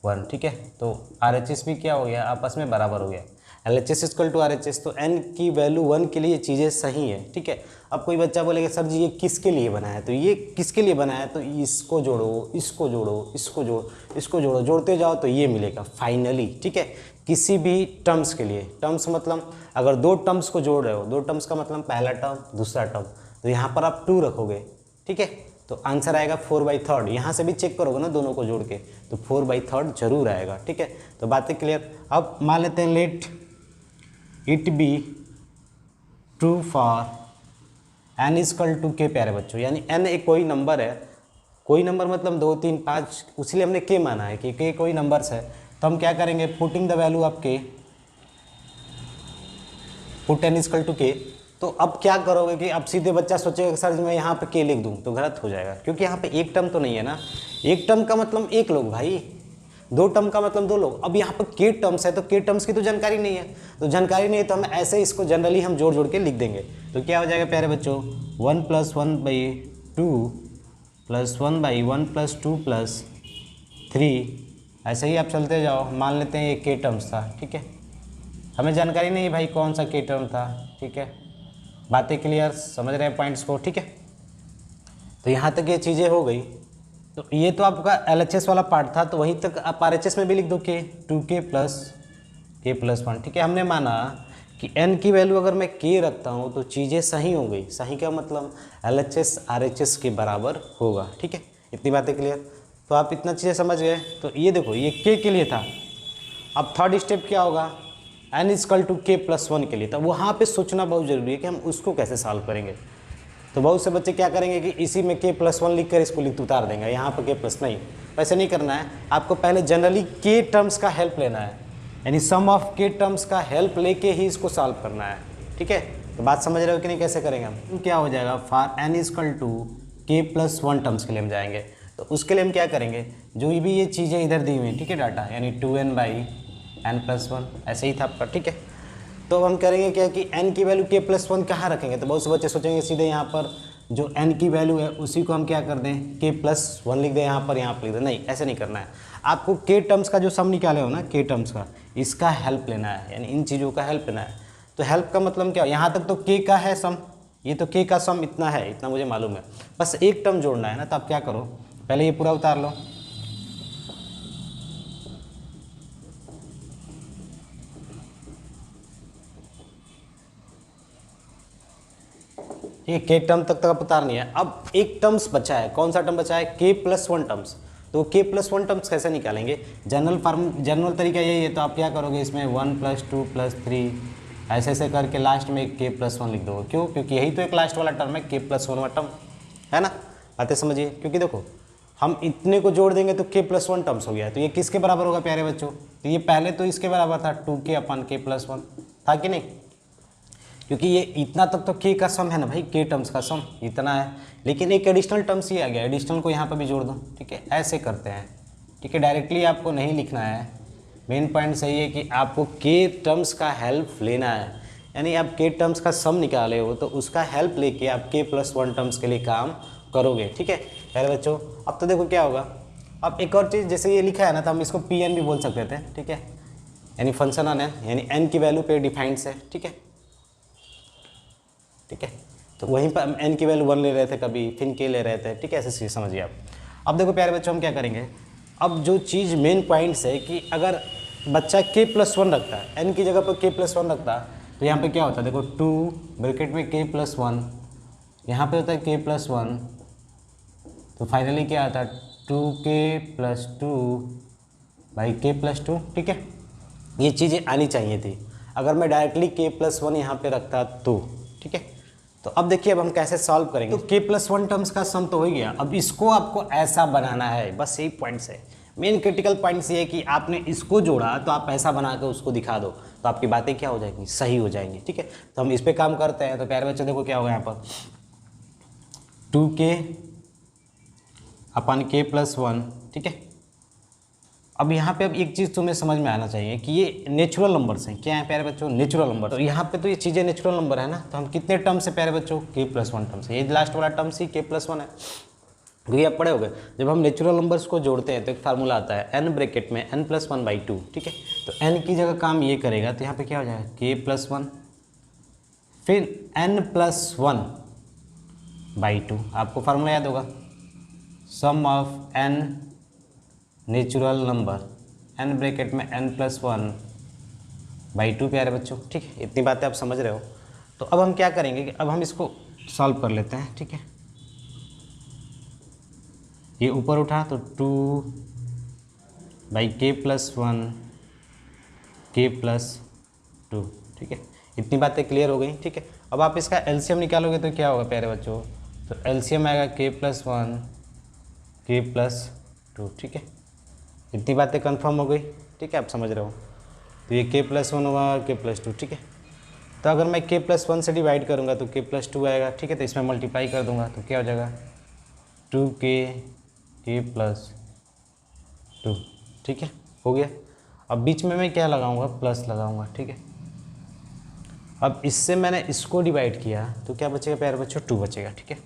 Speaker 1: 1, ठीक है। तो RHS भी क्या हो गया, आपस में बराबर हो गया, LHS = RHS। तो n की वैल्यू 1 के लिए ये चीज़ें सही है, ठीक है। अब कोई बच्चा बोलेगा सर जी ये किसके लिए बना है, तो ये किसके लिए बना है, तो इसको जोड़ो, इसको जोड़ो, इसको जोड़ो, इसको जोड़ो, जोड़ते जाओ तो ये मिलेगा फाइनली, ठीक है। किसी भी टर्म्स के लिए, टर्म्स मतलब अगर दो टर्म्स को जोड़ रहे हो, दो टर्म्स का मतलब पहला टर्म दूसरा टर्म, तो यहाँ पर आप 2 रखोगे, ठीक है। तो आंसर आएगा 4/3। यहाँ से भी चेक करोगे ना दोनों को जोड़ के, तो 4/3 जरूर आएगा, ठीक है। तो बातें क्लियर। अब मान लेते हैं let it be true for n = k प्यारे बच्चों, यानी n एक कोई नंबर है, कोई नंबर मतलब 2 3 5, उसलिए हमने k माना है कि k कोई नंबर्स है। तो हम क्या करेंगे, putting the value of k, put n = k। तो अब क्या करोगे कि अब सीधे बच्चा सोचेगा सर मैं यहाँ पे k लिख दूँ, तो गलत हो जाएगा, क्योंकि यहाँ पे एक टर्म तो नहीं है ना, एक टर्म का मतलब एक लोग भाई, दो टर्म का मतलब दो लोग। अब यहाँ पर k टर्म्स है तो k टर्म्स की तो जानकारी नहीं है, तो जानकारी नहीं है तो हम ऐसे इसको जनरली हम जोड़ जोड़ के लिख देंगे। तो क्या हो जाएगा प्यारे बच्चों, 1 + 1/2 + 1/1 + 2 + 3, ऐसे ही आप चलते जाओ। मान लेते हैं ये k टर्म्स था, ठीक है, हमें जानकारी नहीं भाई कौन सा k टर्म था, ठीक है। बातें क्लियर, समझ रहे हैं पॉइंट्स को, ठीक है। तो यहाँ तक ये चीज़ें हो गई। तो ये तो आपका LHS वाला पार्ट था, तो वहीं तक आप RHS में भी लिख दो k 2k + k + 1, ठीक है। हमने माना कि n की वैल्यू अगर मैं k रखता हूँ तो चीज़ें सही हो गई। सही का मतलब LHS RHS के बराबर होगा, ठीक है। इतनी बातें क्लियर। तो आप इतना चीज़ें समझ गए। तो ये देखो ये k के लिए था। अब थर्ड स्टेप क्या होगा, n = k + 1 के लिए। तो वहाँ पे सोचना बहुत ज़रूरी है कि हम उसको कैसे सॉल्व करेंगे। तो बहुत से बच्चे क्या करेंगे कि इसी में k + 1 लिख कर इसको लिख उतार देंगे, यहाँ पर k+ नहीं, वैसे नहीं करना है। आपको पहले जनरली k टर्म्स का हेल्प लेना है, यानी सम ऑफ k टर्म्स का हेल्प लेके ही इसको सॉल्व करना है, ठीक है। तो बात समझ रहे हो कि नहीं, कैसे करेंगे हम। तो क्या हो जाएगा, फॉर n = k + 1 टर्म्स के लिए हम जाएंगे। तो उसके लिए हम क्या करेंगे, जो भी ये चीज़ें इधर दी हुई हैं, ठीक है, डाटा, यानी 2n/n+1 ऐसे ही था आपका, ठीक है। तो हम करेंगे क्या कि n की वैल्यू k + 1 कहाँ रखेंगे। तो बहुत से बच्चे सोचेंगे सीधे यहाँ पर जो n की वैल्यू है उसी को हम क्या कर दें, k + 1 लिख दें, यहाँ पर लिख दें। नहीं, ऐसे नहीं करना है। आपको k टर्म्स का जो सम निकाले हो ना, k टर्म्स का, इसका हेल्प लेना है, यानी इन चीज़ों का हेल्प लेना है। तो हेल्प का मतलब क्या, यहाँ तक तो k का है सम, ये तो k का सम इतना है, इतना मुझे मालूम है, बस एक टर्म जोड़ना है ना। तो आप क्या करो, पहले ये पूरा उतार लो, ये k टर्म तक आप उतारनी है। अब एक टर्म्स बचा है, कौन सा टर्म बचा है, k + 1 टर्म्स। तो k + 1 टर्म्स कैसे निकालेंगे, जनरल तरीका यही है। तो आप क्या करोगे, इसमें 1 + 2 + 3 ऐसे ऐसे करके लास्ट में k + 1 लिख दो। क्यों, क्योंकि यही तो एक लास्ट वाला टर्म है, k + 1 वाला टर्म है ना। बातें समझिए, क्योंकि देखो हम इतने को जोड़ देंगे तो k + 1 टर्म्स हो गया। तो ये किसके बराबर होगा प्यारे बच्चों, तो ये पहले तो इसके बराबर था 2k/k + 1 था कि नहीं। क्योंकि ये इतना तक तो के का सम है ना भाई, के टर्म्स का सम इतना है, लेकिन एक एडिशनल टर्म्स ही आ गया, एडिशनल को यहाँ पर भी जोड़ दो, ठीक है, ऐसे करते हैं, ठीक है। डायरेक्टली आपको नहीं लिखना है, मेन पॉइंट सही है कि आपको के टर्म्स का हेल्प लेना है, यानी आप के टर्म्स का सम निकाले हो तो उसका हेल्प लेके आप के प्लस 1 टर्म्स के लिए काम करोगे, ठीक है प्यारे बच्चों। अब तो देखो क्या होगा, अब एक और चीज़, जैसे ये लिखा है ना तो हम इसको पी एन भी बोल सकते थे, ठीक है, यानी फंक्शन ऑन एन, यानी एन की वैल्यू पे डिफाइंड है, ठीक है, ठीक है। तो वहीं पर हम एन की वैल्यू 1 ले रहे थे, कभी फिर के ले रहे थे, ठीक है, ऐसे चीज़ समझिए आप। अब देखो प्यारे बच्चों हम क्या करेंगे, अब जो चीज़ मेन पॉइंट्स है कि अगर बच्चा के प्लस 1 रखता है, एन की जगह पर के प्लस 1 रखता तो यहाँ पे क्या होता है, देखो 2 ब्रैकेट में के प्लस 1, यहाँ पे होता है के प्लस 1, तो फाइनली क्या आता है 2k प्लस 2 बाई के प्लस 2, ठीक है। ये चीज़ें आनी चाहिए थी अगर मैं डायरेक्टली के प्लस 1 यहाँ पे रखता तो, ठीक है। तो अब देखिए अब हम कैसे सॉल्व करेंगे, तो के प्लस 1 टर्म्स का सम तो हो गया, अब इसको आपको ऐसा बनाना है, बस यही पॉइंट्स है, मेन क्रिटिकल पॉइंट्स ये है कि आपने इसको जोड़ा तो आप ऐसा बना कर उसको दिखा दो तो आपकी बातें क्या हो जाएंगी, सही हो जाएंगी, ठीक है। तो हम इस पर काम करते हैं। तो प्यारे बच्चों देखो क्या होगा यहाँ पर 2k अपन के प्लस 1, ठीक है। अब यहाँ पे अब एक चीज़ तुम्हें समझ में आना चाहिए कि ये नेचुरल नंबर्स हैं, क्या है प्यारे बच्चों, नेचुरल नंबर। तो यहाँ पे तो ये चीज़ें नेचुरल नंबर है ना, तो हम कितने टर्म से प्यारे बच्चों, के प्लस 1 टर्म से, ये लास्ट वाला टर्म सी के प्लस 1 है, क्योंकि आप पढ़े होगे जब हम नेचुरल नंबर्स को जोड़ते हैं तो एक फार्मूला आता है n ब्रैकेट में n प्लस 1/2, ठीक है। तो n की जगह काम ये करेगा तो यहाँ पे क्या हो जाएगा k प्लस 1, फिर n प्लस 1/2, आपको फार्मूला याद होगा, sum of n natural number, n bracket में n प्लस 1/2 प्यारे बच्चों, ठीक है। इतनी बातें आप समझ रहे हो। तो अब हम क्या करेंगे कि अब हम इसको सॉल्व कर लेते हैं, ठीक है। ये ऊपर उठा तो 2/k प्लस 1 k प्लस 2, ठीक है। इतनी बातें क्लियर हो गई, ठीक है। अब आप इसका एलसीएम निकालोगे तो क्या होगा प्यारे बच्चों, तो एलसीएम आएगा k प्लस 1 k प्लस 2, ठीक है। इतनी बातें कंफर्म हो गई, ठीक है, आप समझ रहे हो। तो ये k प्लस 1 हुआ k प्लस 2, ठीक है। तो अगर मैं k प्लस 1 से डिवाइड करूँगा तो k प्लस 2 आएगा, ठीक है। तो इसमें मल्टीप्लाई कर दूंगा तो क्या हो जाएगा 2k k प्लस 2, ठीक है, हो गया। अब बीच में मैं क्या लगाऊंगा, प्लस लगाऊंगा, ठीक है। अब इससे मैंने इसको डिवाइड किया तो क्या बचेगा प्यारे बच्चों, 2 बचेगा, ठीक है।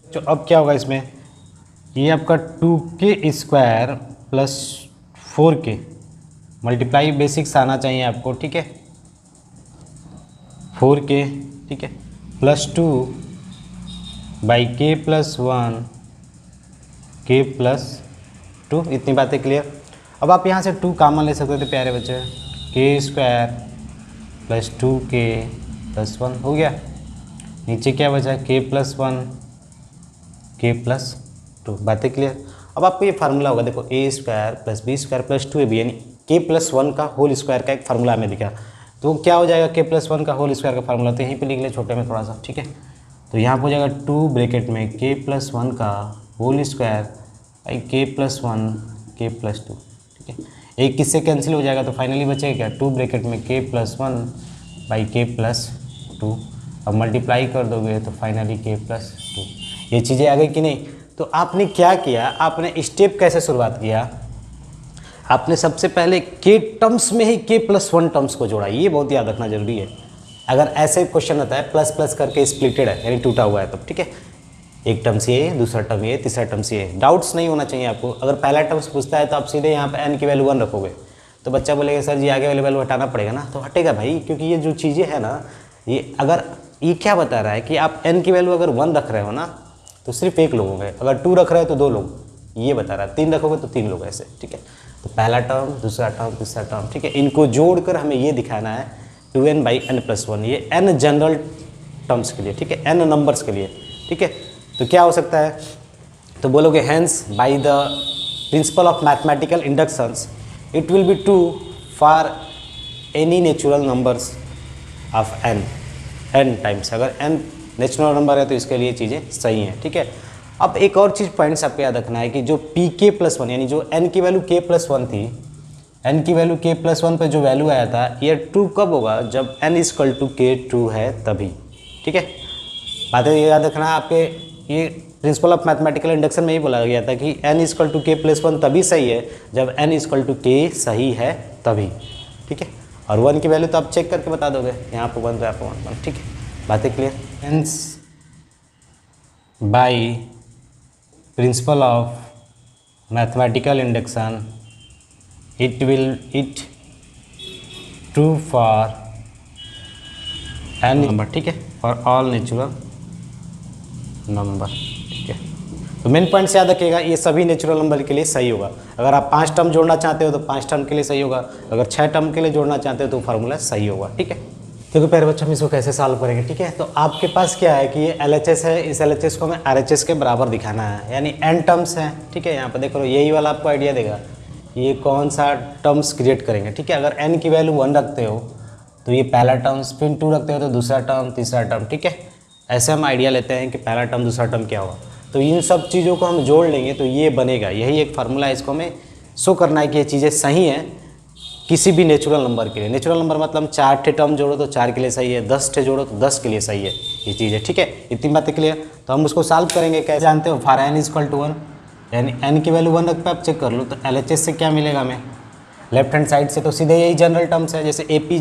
Speaker 1: तो अब क्या होगा इसमें, ये आपका 2k square plus 4k, multiply basics आना चाहिए आपको, ठीक है, 4k, ठीक है, plus 2/k plus 1 k plus 2, इतनी बातें क्लियर। अब आप यहाँ से 2 कॉमन ले सकते थे प्यारे बच्चे, k square plus 2k plus 1 हो गया, नीचे क्या बचा k प्लस 1 k प्लस 2, बातें क्लियर। अब आपको ये फार्मूला होगा, देखो a square plus b square plus 2ab, यानी k प्लस 1 का होल स्क्वायर का एक फार्मूला हमें दिखा, तो क्या हो जाएगा k प्लस 1 का होल स्क्वायर का फार्मूला, तो यहीं पे लिख ले छोटे में थोड़ा सा, ठीक है। तो यहाँ पर हो जाएगा 2 ब्रैकेट में k प्लस 1 का whole square by k plus 1 k plus 2, ठीक है। एक किससे कैंसिल हो जाएगा तो फाइनली बचेगा क्या, 2 ब्रैकेट में k plus 1 by k plus 2, अब मल्टीप्लाई कर दोगे तो फाइनली k प्लस 2, ये चीज़ें आ गई कि नहीं। तो आपने क्या किया, आपने स्टेप कैसे शुरुआत किया, आपने सबसे पहले k टर्म्स में ही k प्लस 1 टर्म्स को जोड़ा, ये बहुत याद रखना जरूरी है। अगर ऐसे क्वेश्चन आता है प्लस प्लस करके स्प्लिटेड है यानी टूटा हुआ है तब, ठीक है, एक टर्म से ये, दूसरा टर्म ये, तीसरा टर्म से ये, डाउट्स नहीं होना चाहिए आपको। अगर पहला टर्म्स पूछता है तो आप सीधे यहाँ पे n की वैल्यू 1 रखोगे तो बच्चा बोलेगा सर जी आगे वाली वैल्यू हटाना पड़ेगा ना, तो हटेगा भाई, क्योंकि ये जो चीज़ें हैं ना, ये अगर ये क्या बता रहा है कि आप n की वैल्यू अगर 1 रख रहे हो ना तो सिर्फ एक लोग होंगे, अगर 2 रख रहे हो तो 2 लोग, ये बता रहा है, 3 रखोगे तो 3 लोग, ऐसे, ठीक है। तो पहला टर्म, दूसरा टर्म, तीसरा टर्म, ठीक है, इनको जोड़कर हमें ये दिखाना है 2n/n+1, ये n जनरल टर्म्स के लिए, ठीक है, n नंबर्स के लिए, ठीक है। तो क्या हो सकता है, तो बोलोगे hence by the principle of mathematical inductions it will be true for any natural numbers of n times, अगर n नेचुरल नंबर है तो इसके लिए चीज़ें सही हैं, ठीक है। अब एक और चीज़ पॉइंट्स आपको याद रखना है कि जो pk प्लस 1 यानी जो n की वैल्यू k प्लस 1 थी, n की वैल्यू k प्लस 1 पर जो वैल्यू आया था ये ट्रू कब होगा, जब n equal to k true है तभी। ठीक है, बातें ये याद रखना। आपके ये प्रिंसिपल ऑफ मैथमेटिकल इंडक्शन में ही बोला गया था कि n equal to k plus 1 तभी सही है जब n इक्वल टू k सही है तभी। ठीक है, और 1 की वैल्यू तो आप चेक करके बता दोगे, यहाँ पर 1 यहाँ पर 1। ठीक है, बातें clear. Hence by principle of mathematical induction it true for n number. ठीक है, फॉर ऑल नेचुरल नंबर। ठीक है, तो मेन पॉइंट से याद रखिएगा ये सभी नेचुरल नंबर के लिए सही होगा। अगर आप 5 टर्म जोड़ना चाहते हो तो 5 टर्म के लिए सही होगा, अगर 6 टर्म के लिए जोड़ना चाहते हो तो फार्मूला सही होगा। ठीक है, देखो प्यारे बच्चों हम इसको कैसे सॉल्व करेंगे। ठीक है, तो आपके पास क्या है कि ये LHS है, इस LHS को हमें RHS के बराबर दिखाना है, यानी n टर्म्स हैं। ठीक है, यहाँ पर देखो यही वाला आपको आइडिया देगा ये कौन सा टर्म्स क्रिएट करेंगे। ठीक है, अगर n की वैल्यू 1 रखते हो तो ये पहला टर्म्स, फिर 2 रखते हो तो दूसरा टर्म, तीसरा टर्म। ठीक है, ऐसे हम आइडिया लेते हैं कि पहला टर्म दूसरा टर्म क्या होगा। तो इन सब चीज़ों को हम जोड़ लेंगे तो ये बनेगा, यही एक फार्मूला है। इसको हमें शो करना है कि ये चीज़ें सही हैं किसी भी नेचुरल नंबर के लिए। नेचुरल नंबर मतलब 4 ठे टर्म जोड़ो तो 4 के लिए सही है, 10 ठे जोड़ो तो 10 के लिए सही है, ये चीज़ है। ठीक है, इतनी बातें क्लियर। तो हम उसको सॉल्व करेंगे, कैसे जानते हो, फॉर n इक्वल टू 1, यानी n की वैल्यू 1 रख पे आप चेक कर लो तो LHS से क्या मिलेगा हमें, लेफ्ट हैंड साइड से तो सीधे यही जनरल टर्म्स है। जैसे AP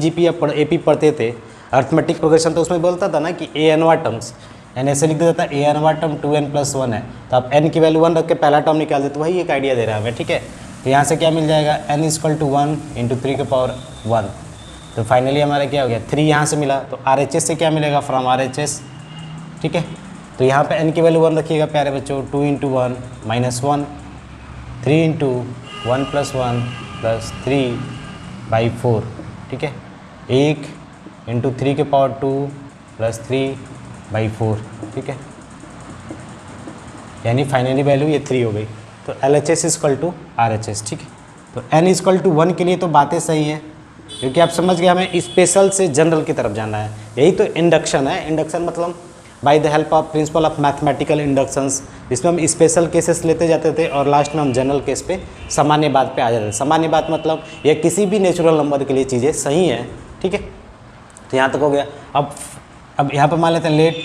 Speaker 1: AP पढ़ते थे अर्थमेटिक प्रोग्रेशन, तो उसमें बोलता था ना कि ANवा टर्म्स, यानी ऐसे लिख देता था ANवा टर्म 2n प्लस 1 है, तो आप n की वैल्यू 1 रख के पहला टर्म निकाल देते, तो वही एक आइडिया दे रहा है हमें। ठीक है, तो यहाँ से क्या मिल जाएगा, n इक्वल टू 1 इंटू 3 के पावर 1, तो फाइनली हमारा क्या हो गया 3 यहाँ से मिला। तो RHS से क्या मिलेगा, फ्रॉम RHS। ठीक है, तो यहाँ पे n की वैल्यू 1 रखिएगा प्यारे बच्चों, 2 into 1 minus 1, 3 into 1 plus 1 plus 3/4। ठीक है, 1 इंटू 3 के पावर 2 प्लस 3/4। ठीक है, यानी फाइनली वैल्यू ये 3 हो गई। तो LHS इक्वल टू RHS। ठीक है, तो n इक्वल टू 1 के लिए तो बातें सही हैं, क्योंकि आप समझ गए हमें स्पेशल से जनरल की तरफ जाना है। यही तो इंडक्शन है। इंडक्शन मतलब by the help of principal of mathematical inductions, जिसमें हम स्पेशल केसेस लेते जाते थे और लास्ट में हम जनरल केस पे सामान्य बात पे आ जाते थे। सामान्य बात मतलब ये किसी भी नेचुरल नंबर के लिए चीज़ें सही हैं। ठीक है, तो यहाँ तक हो गया। अब यहाँ पर मान लेते हैं let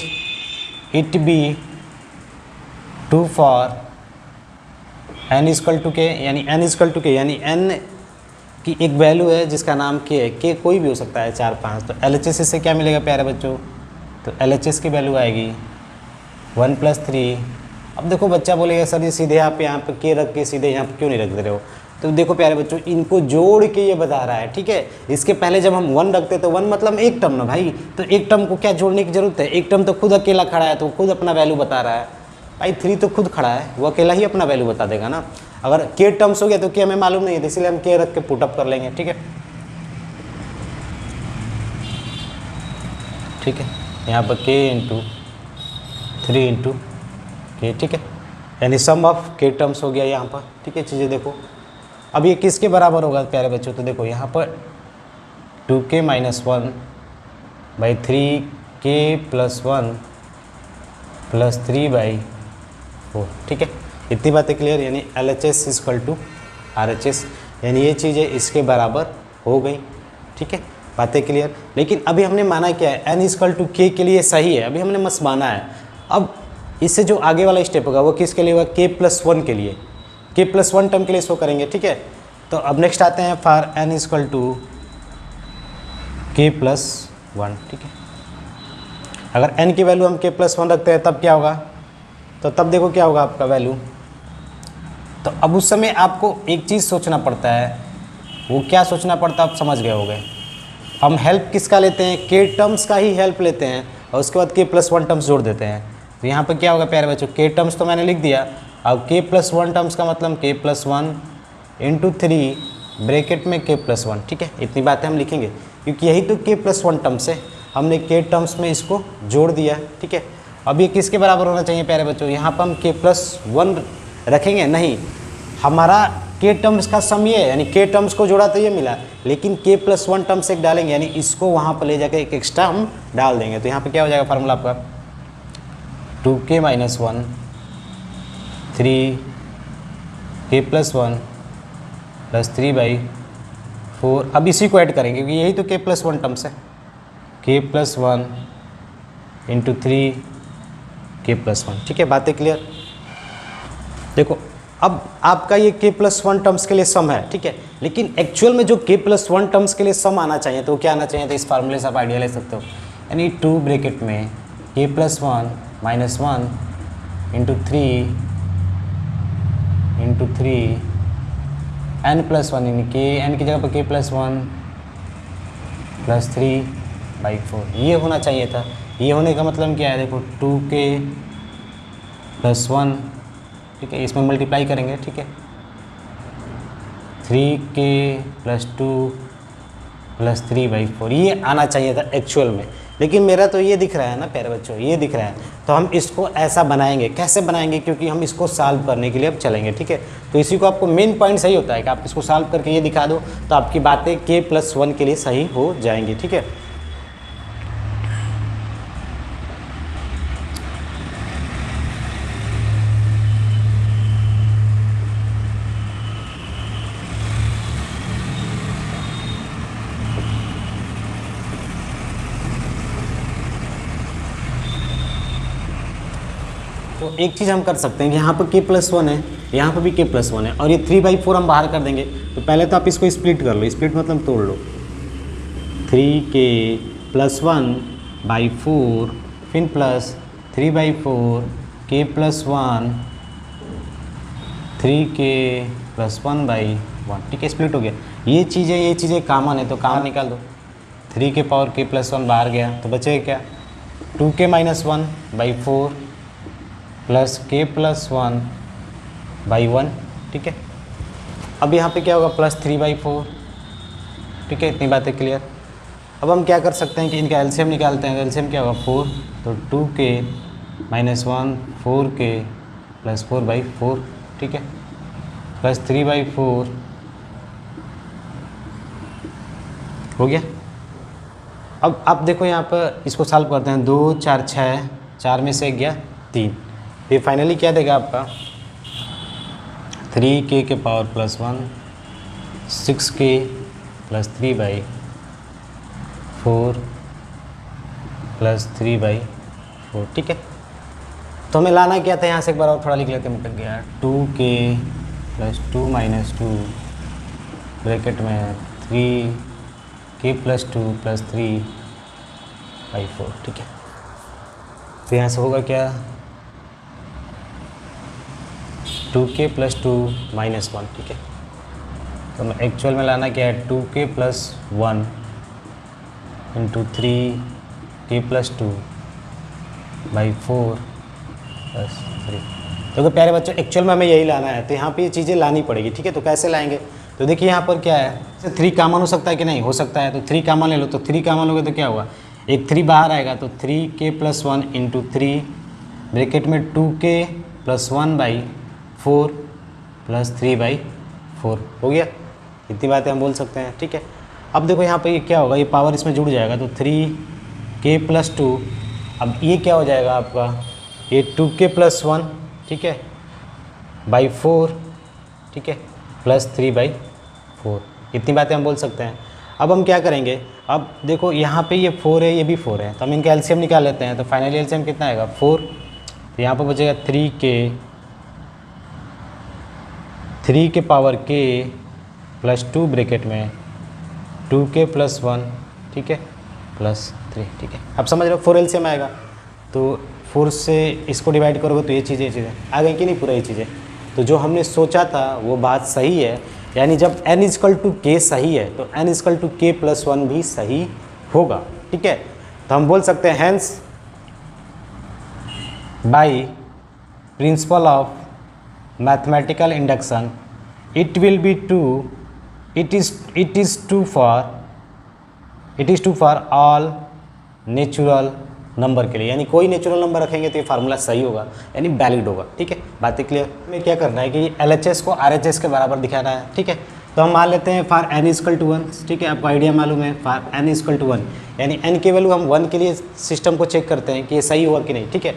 Speaker 1: it be true for n equal to k, यानी n इक्वल टू के, यानी n की एक वैल्यू है जिसका नाम k है। k कोई भी हो सकता है, 4 5। तो LHS से क्या मिलेगा प्यारे बच्चों, तो LHS की वैल्यू आएगी 1 प्लस 3। अब देखो बच्चा बोलेगा सर ये सीधे आप यहाँ पे k रख के सीधे यहाँ पे क्यों नहीं रख दे रहे हो, तो देखो प्यारे बच्चों इनको जोड़ के ये बता रहा है। ठीक है, इसके पहले जब हम 1 रखते तो 1 मतलब एक टर्म ना भाई, तो एक टर्म को क्या जोड़ने की जरूरत है, एक टर्म तो खुद अकेला खड़ा है तो खुद अपना वैल्यू बता रहा है। भाई 3 तो खुद खड़ा है, वो अकेला ही अपना वैल्यू बता देगा ना। अगर k टर्म्स हो गया तो k हमें मालूम नहीं है, तो इसलिए हम k रख के पुटअप कर लेंगे। ठीक है, ठीक है, यहाँ पर k इंटू 3 इंटू k। ठीक है, यानी सम ऑफ k टर्म्स हो गया यहाँ पर। ठीक है, चीज़ें देखो अब ये किसके बराबर होगा प्यारे बच्चों, तो देखो यहाँ पर 2k minus 1 by 3k plus 1 plus 3/4। ठीक है, इतनी बातें क्लियर। यानी LHS इक्वल टू RHS, यानी ये चीज़ें इसके बराबर हो गई। ठीक है, बातें क्लियर। लेकिन अभी हमने माना क्या है, n इक्वल टू k के लिए सही है, अभी हमने मस्त माना है। अब इससे जो आगे वाला स्टेप होगा वो किसके लिए होगा, k प्लस 1 के लिए, k प्लस 1 टर्म के लिए शो करेंगे। ठीक है, तो अब नेक्स्ट आते हैं for n equal to k plus 1। ठीक है, अगर n की वैल्यू हम k प्लस 1 रखते हैं तब क्या होगा, तो तब देखो क्या होगा आपका वैल्यू। तो अब उस समय आपको एक चीज़ सोचना पड़ता है, वो क्या सोचना पड़ता है आप समझ गए होंगे। हम हेल्प किसका लेते हैं, k टर्म्स का ही हेल्प लेते हैं और उसके बाद k प्लस 1 टर्म्स जोड़ देते हैं। तो यहाँ पर क्या होगा प्यारे बच्चों, k टर्म्स तो मैंने लिख दिया, अब k प्लस 1 टर्म्स का मतलब k प्लस 1 इंटू 3 ब्रैकेट में k प्लस 1। ठीक है, इतनी बातें हम लिखेंगे क्योंकि यही तो k प्लस 1 टर्म्स है, हमने k टर्म्स में इसको जोड़ दिया। ठीक है, अब ये किसके बराबर होना चाहिए प्यारे बच्चों, यहाँ पर हम k प्लस 1 रखेंगे नहीं, हमारा k टर्म्स का सम ये है, यानी k टर्म्स को जोड़ा तो ये मिला, लेकिन k प्लस 1 टर्म्स एक डालेंगे, यानी इसको वहाँ पर ले जाकर एक एक्स्ट्रा हम डाल देंगे। तो यहाँ पे क्या हो जाएगा फार्मूला आपका 2k minus 1 3k plus 1 plus 3/4 4, अब इसी को ऐड करेंगे क्योंकि यही तो k+1 टर्म्स है, k+1 इंटू 3 k+1, ठीक है, बातें क्लियर। देखो अब आपका ये k+1 टर्म्स के लिए सम है, ठीक है, लेकिन एक्चुअल में जो k+1 टर्म्स के लिए सम आना चाहिए तो क्या आना चाहिए, तो इस फार्मूले से आप आइडिया ले सकते हो, यानी 2 ब्रैकेट में k+1 - 1 इंटू 3 n+1, यानी n की जगह पर k+1 + 3/4 ये होना चाहिए था। ये होने का मतलब क्या है, देखो 2k+1, ठीक है, इसमें मल्टीप्लाई करेंगे, ठीक है, 3k+2 + 3/4 ये आना चाहिए था एक्चुअल में, लेकिन मेरा तो ये दिख रहा है ना प्यारे बच्चों, ये दिख रहा है, तो हम इसको ऐसा बनाएंगे। कैसे बनाएंगे, क्योंकि हम इसको सॉल्व करने के लिए अब चलेंगे, ठीक है, तो इसी को आपको मेन पॉइंट सही होता है कि आप इसको सॉल्व करके ये दिखा दो तो आपकी बातें k+1 के लिए सही हो जाएंगी, ठीक है। तो एक चीज़ हम कर सकते हैं कि यहाँ पर k+1 है, यहाँ पर भी k+1 है, और ये 3/4 हम बाहर कर देंगे। तो पहले तो आप इसको स्प्लिट कर लो, स्प्लिट मतलब तोड़ लो, 3k+1/4 फिर प्लस 3/4 k+1 3k+1/1, ठीक है, स्प्लिट हो गया। ये चीज़ें कॉमन है तो कॉमन निकाल दो, 3 के पावर k+1 बाहर गया तो बचेगा क्या, 2k - 1/4 प्लस k+1/1, ठीक है। अब यहाँ पे क्या होगा, +3/4, ठीक है, इतनी बातें क्लियर। अब हम क्या कर सकते हैं कि इनका एलसीएम निकालते हैं, तो एलसीएम क्या होगा 4, तो 2k - 1 4k + 4/4, ठीक है, प्लस 3/4 हो गया। अब आप देखो यहाँ पर इसको सॉल्व करते हैं, 2 4 6, 4 में से गया 3, ये फाइनली क्या देगा आपका 3k के पावर +1 6k + 3/4 + 3/4, ठीक है। तो हमें लाना क्या था, यहाँ से एक बार और थोड़ा लिख लेते हैं, निकल गया 2k + 2 - 2 ब्रैकेट में 3k + 2 + 3/4, ठीक है। तो यहाँ से होगा क्या 2k + 2 - 1, ठीक है। तो मैं एक्चुअल में लाना क्या है 2k + 1 इंटू 3k + 2/4 + 3। तो प्यारे बच्चों एक्चुअल में हमें यही लाना है, तो यहाँ पे ये चीज़ें लानी पड़ेगी, ठीक है। तो कैसे लाएंगे, तो देखिए यहाँ पर क्या है, 3 कॉमन हो सकता है कि नहीं, हो सकता है, तो 3 कॉमन ले लो, तो 3 कॉमन लोगे तो क्या होगा, एक 3 बाहर आएगा, तो 3k + 1 इंटू 3 ब्रैकेट में 2k + 1/4 + 3/4 हो गया। इतनी बातें हम बोल सकते हैं, ठीक है। अब देखो यहाँ पे ये क्या होगा, ये पावर इसमें जुड़ जाएगा, तो 3k + 2, अब ये क्या हो जाएगा आपका, ये 2k + 1, ठीक है, /4, ठीक है, + 3/4, इतनी बातें हम बोल सकते हैं। अब हम क्या करेंगे, अब देखो यहाँ पे ये 4 है, ये भी 4 है, तो हम इनका एलसीएम निकाल लेते हैं। तो फाइनली एलसीएम कितना आएगा 4, तो यहाँ पर बचेगा 3 के पावर k + 2 ब्रैकेट में 2k + 1, ठीक है, + 3, ठीक है। अब समझ रहे हो 4 एलसीएम आएगा, तो 4 से इसको डिवाइड करोगे तो ये चीज़ें आ गई कि नहीं, पूरा ये चीज़ें। तो जो हमने सोचा था वो बात सही है, यानी जब n = k सही है तो n = k + 1 भी सही होगा, ठीक है। तो हम बोल सकते हैं hence by principle of mathematical induction it is true for all natural number के लिए, यानी कोई नेचुरल नंबर रखेंगे तो ये फार्मूला सही होगा, यानी वैलिड होगा, ठीक है। बातें क्लियर। हमें क्या करना है कि LHS को RHS के बराबर दिखाना है, ठीक है। तो हम मान लेते हैं फॉर n = 1, ठीक है, आपको आइडिया मालूम है, फॉर n = 1 यानी n के वैल्यू हम 1 के लिए सिस्टम को चेक करते हैं कि ये सही हुआ कि नहीं, ठीक है।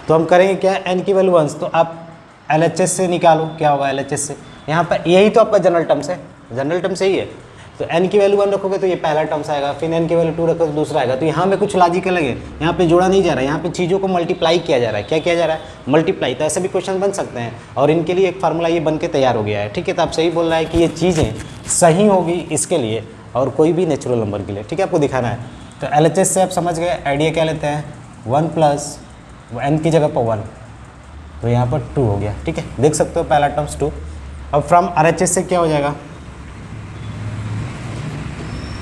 Speaker 1: तो हम करेंगे क्या, n की वैल्यू 1, तो आप LHS से निकालो, क्या होगा LHS से, यहाँ पर यही तो आपका जनरल टर्म्स है, जनरल टर्म सही है। तो n की वैल्यू 1 रखोगे तो ये पहला टर्म्स आएगा, फिर n की वैल्यू 2 रखोगे तो दूसरा आएगा। तो यहाँ पे कुछ लॉजिक अलग है, यहाँ पे जोड़ा नहीं जा रहा है, यहाँ पे चीज़ों को मल्टीप्लाई किया जा रहा है। क्या किया जा रहा है? मल्टीप्लाई। तो ऐसे भी क्वेश्चन बन सकते हैं और इनके लिए एक फार्मूला ये बन के तैयार हो गया है, ठीक है। तो आप सही बोल रहा है कि ये चीज़ें सही होगी इसके लिए और कोई भी नेचुरल नंबर के लिए, ठीक है, आपको दिखाना है। तो LHS से आप समझ गए, आइडिया क्या लेते हैं, 1 प्लस n की जगह पर 1, तो यहाँ पर 2 हो गया, ठीक है, देख सकते हो पहला टर्म्स 2। अब फ्रॉम RHS से क्या हो जाएगा,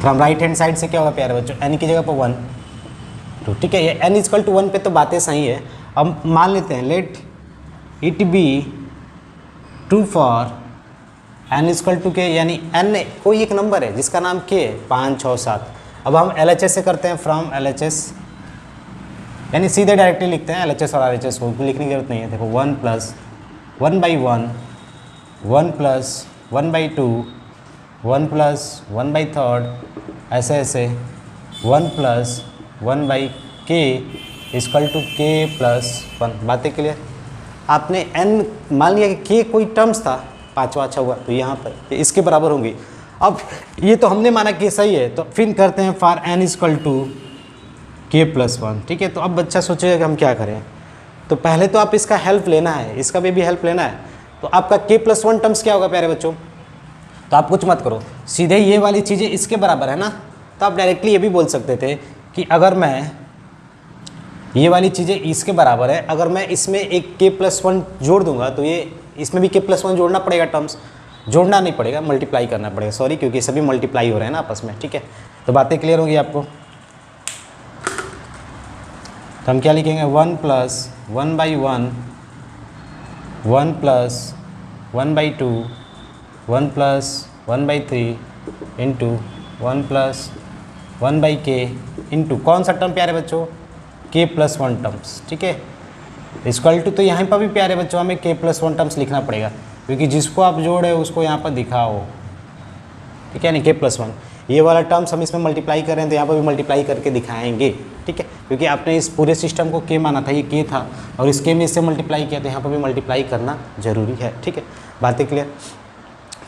Speaker 1: फ्रॉम राइट हैंड साइड से क्या होगा प्यारे बच्चों, n की जगह पर 1 2, ठीक है। ये n इक्वल टू 1 पे तो बातें सही है। अब मान लेते हैं let it be true for n equal to k, यानी n कोई एक नंबर है जिसका नाम k है, 5 6 7। अब हम LHS से करते हैं, फ्रॉम LHS यानी सीधे डायरेक्टली लिखते हैं LHS और RHS को, लिखने की जरूरत नहीं है। देखो 1 प्लस 1/1, 1 प्लस 1/2, 1 प्लस 1/3, ऐसे ऐसे 1 plus 1/k equal to k plus 1। बातें क्लियर? आपने n मान लिया कि k कोई टर्म्स था, पाँचवा अच्छा हुआ, तो यहाँ पर इसके बराबर होंगी। अब ये तो हमने माना कि सही है, तो फिर करते हैं for n equal to k plus 1, ठीक है। तो अब बच्चा सोचेगा कि हम क्या करें, तो पहले तो आप इसका हेल्प लेना है, इसका भी हेल्प लेना है। तो आपका k प्लस 1 टर्म्स क्या होगा प्यारे बच्चों, तो आप कुछ मत करो, सीधे ये वाली चीज़ें इसके बराबर है ना, तो आप डायरेक्टली ये भी बोल सकते थे कि अगर मैं ये वाली चीज़ें इसके बराबर है, अगर मैं इसमें एक k प्लस 1 जोड़ दूंगा तो ये इसमें भी k प्लस 1 जोड़ना पड़ेगा, टर्म्स जोड़ना नहीं पड़ेगा, मल्टीप्लाई करना पड़ेगा, सॉरी, क्योंकि सभी मल्टीप्लाई हो रहे हैं ना आपस में, ठीक है। तो बातें क्लियर होगी आपको। तो हम क्या लिखेंगे, 1 plus 1/1, 1 plus 1/2, 1 plus 1/3 into 1 plus 1/k into कौन सा टर्म प्यारे बच्चों, k प्लस 1 टर्म्स, ठीक है। इक्वल टू, तो यहाँ पर भी प्यारे बच्चों हमें k प्लस 1 टर्म्स लिखना पड़ेगा, क्योंकि जिसको आप जोड़े उसको यहाँ पर दिखाओ, ठीक है, नहीं k प्लस 1। ये वाला टर्म्स हम इसमें मल्टीप्लाई कर रहे हैं तो यहाँ पर भी मल्टीप्लाई करके दिखाएंगे, ठीक है, क्योंकि आपने इस पूरे सिस्टम को k माना था, ये k था और इस k में इससे मल्टीप्लाई किया, तो यहाँ पर भी मल्टीप्लाई करना जरूरी है, ठीक है। बातें क्लियर?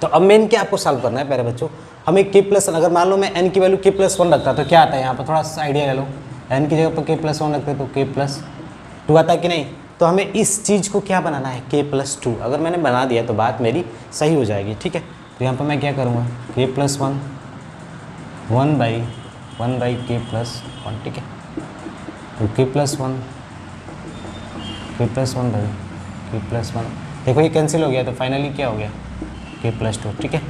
Speaker 1: तो अब मेन क्या आपको सॉल्व करना है प्यारे बच्चों, हमें k प्लस, अगर मान लो मैं n की वैल्यू k प्लस 1 रखता तो क्या आता है, यहाँ पर थोड़ा सा आइडिया ले लो, n की जगह पर k प्लस 1 रखते तो k प्लस 2 आता है कि नहीं। तो हमें इस चीज़ को क्या बनाना है, k प्लस 2। अगर मैंने बना दिया तो बात मेरी सही हो जाएगी, ठीक है। तो यहाँ पर मैं क्या करूँगा, k प्लस 1 1/k प्लस 1, ठीक है। तो k प्लस 1 k प्लस 1, देखो ये कैंसिल हो गया, तो फाइनली क्या हो गया, k प्लस 2, ठीक है।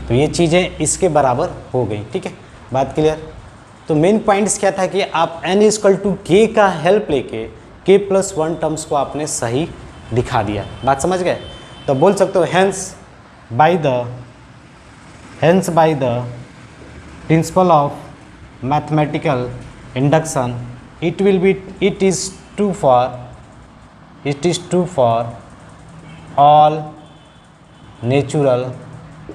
Speaker 1: तो ये चीज़ें इसके बराबर हो गई, ठीक है। बात क्लियर? तो मेन पॉइंट्स क्या था कि आप n इक्वल टू k का हेल्प लेके k प्लस 1 टर्म्स को आपने सही दिखा दिया। बात समझ गए? तो बोल सकते हो hence bye the principle of mathematical induction it is true for all natural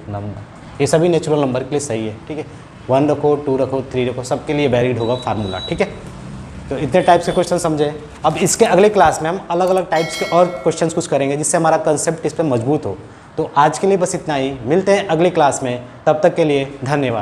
Speaker 1: number. ये सभी नेचुरल नंबर के लिए सही है, ठीक है। 1 रखो, 2 रखो, 3 रखो, सबके लिए वैलिड होगा फार्मूला, ठीक है। तो इतने टाइप्स के क्वेश्चन समझे। अब इसके अगले क्लास में हम अलग अलग टाइप्स के और क्वेश्चंस कुछ करेंगे जिससे हमारा कंसेप्ट इस पर मजबूत हो। तो आज के लिए बस इतना ही, मिलते हैं अगले क्लास में, तब तक के लिए धन्यवाद।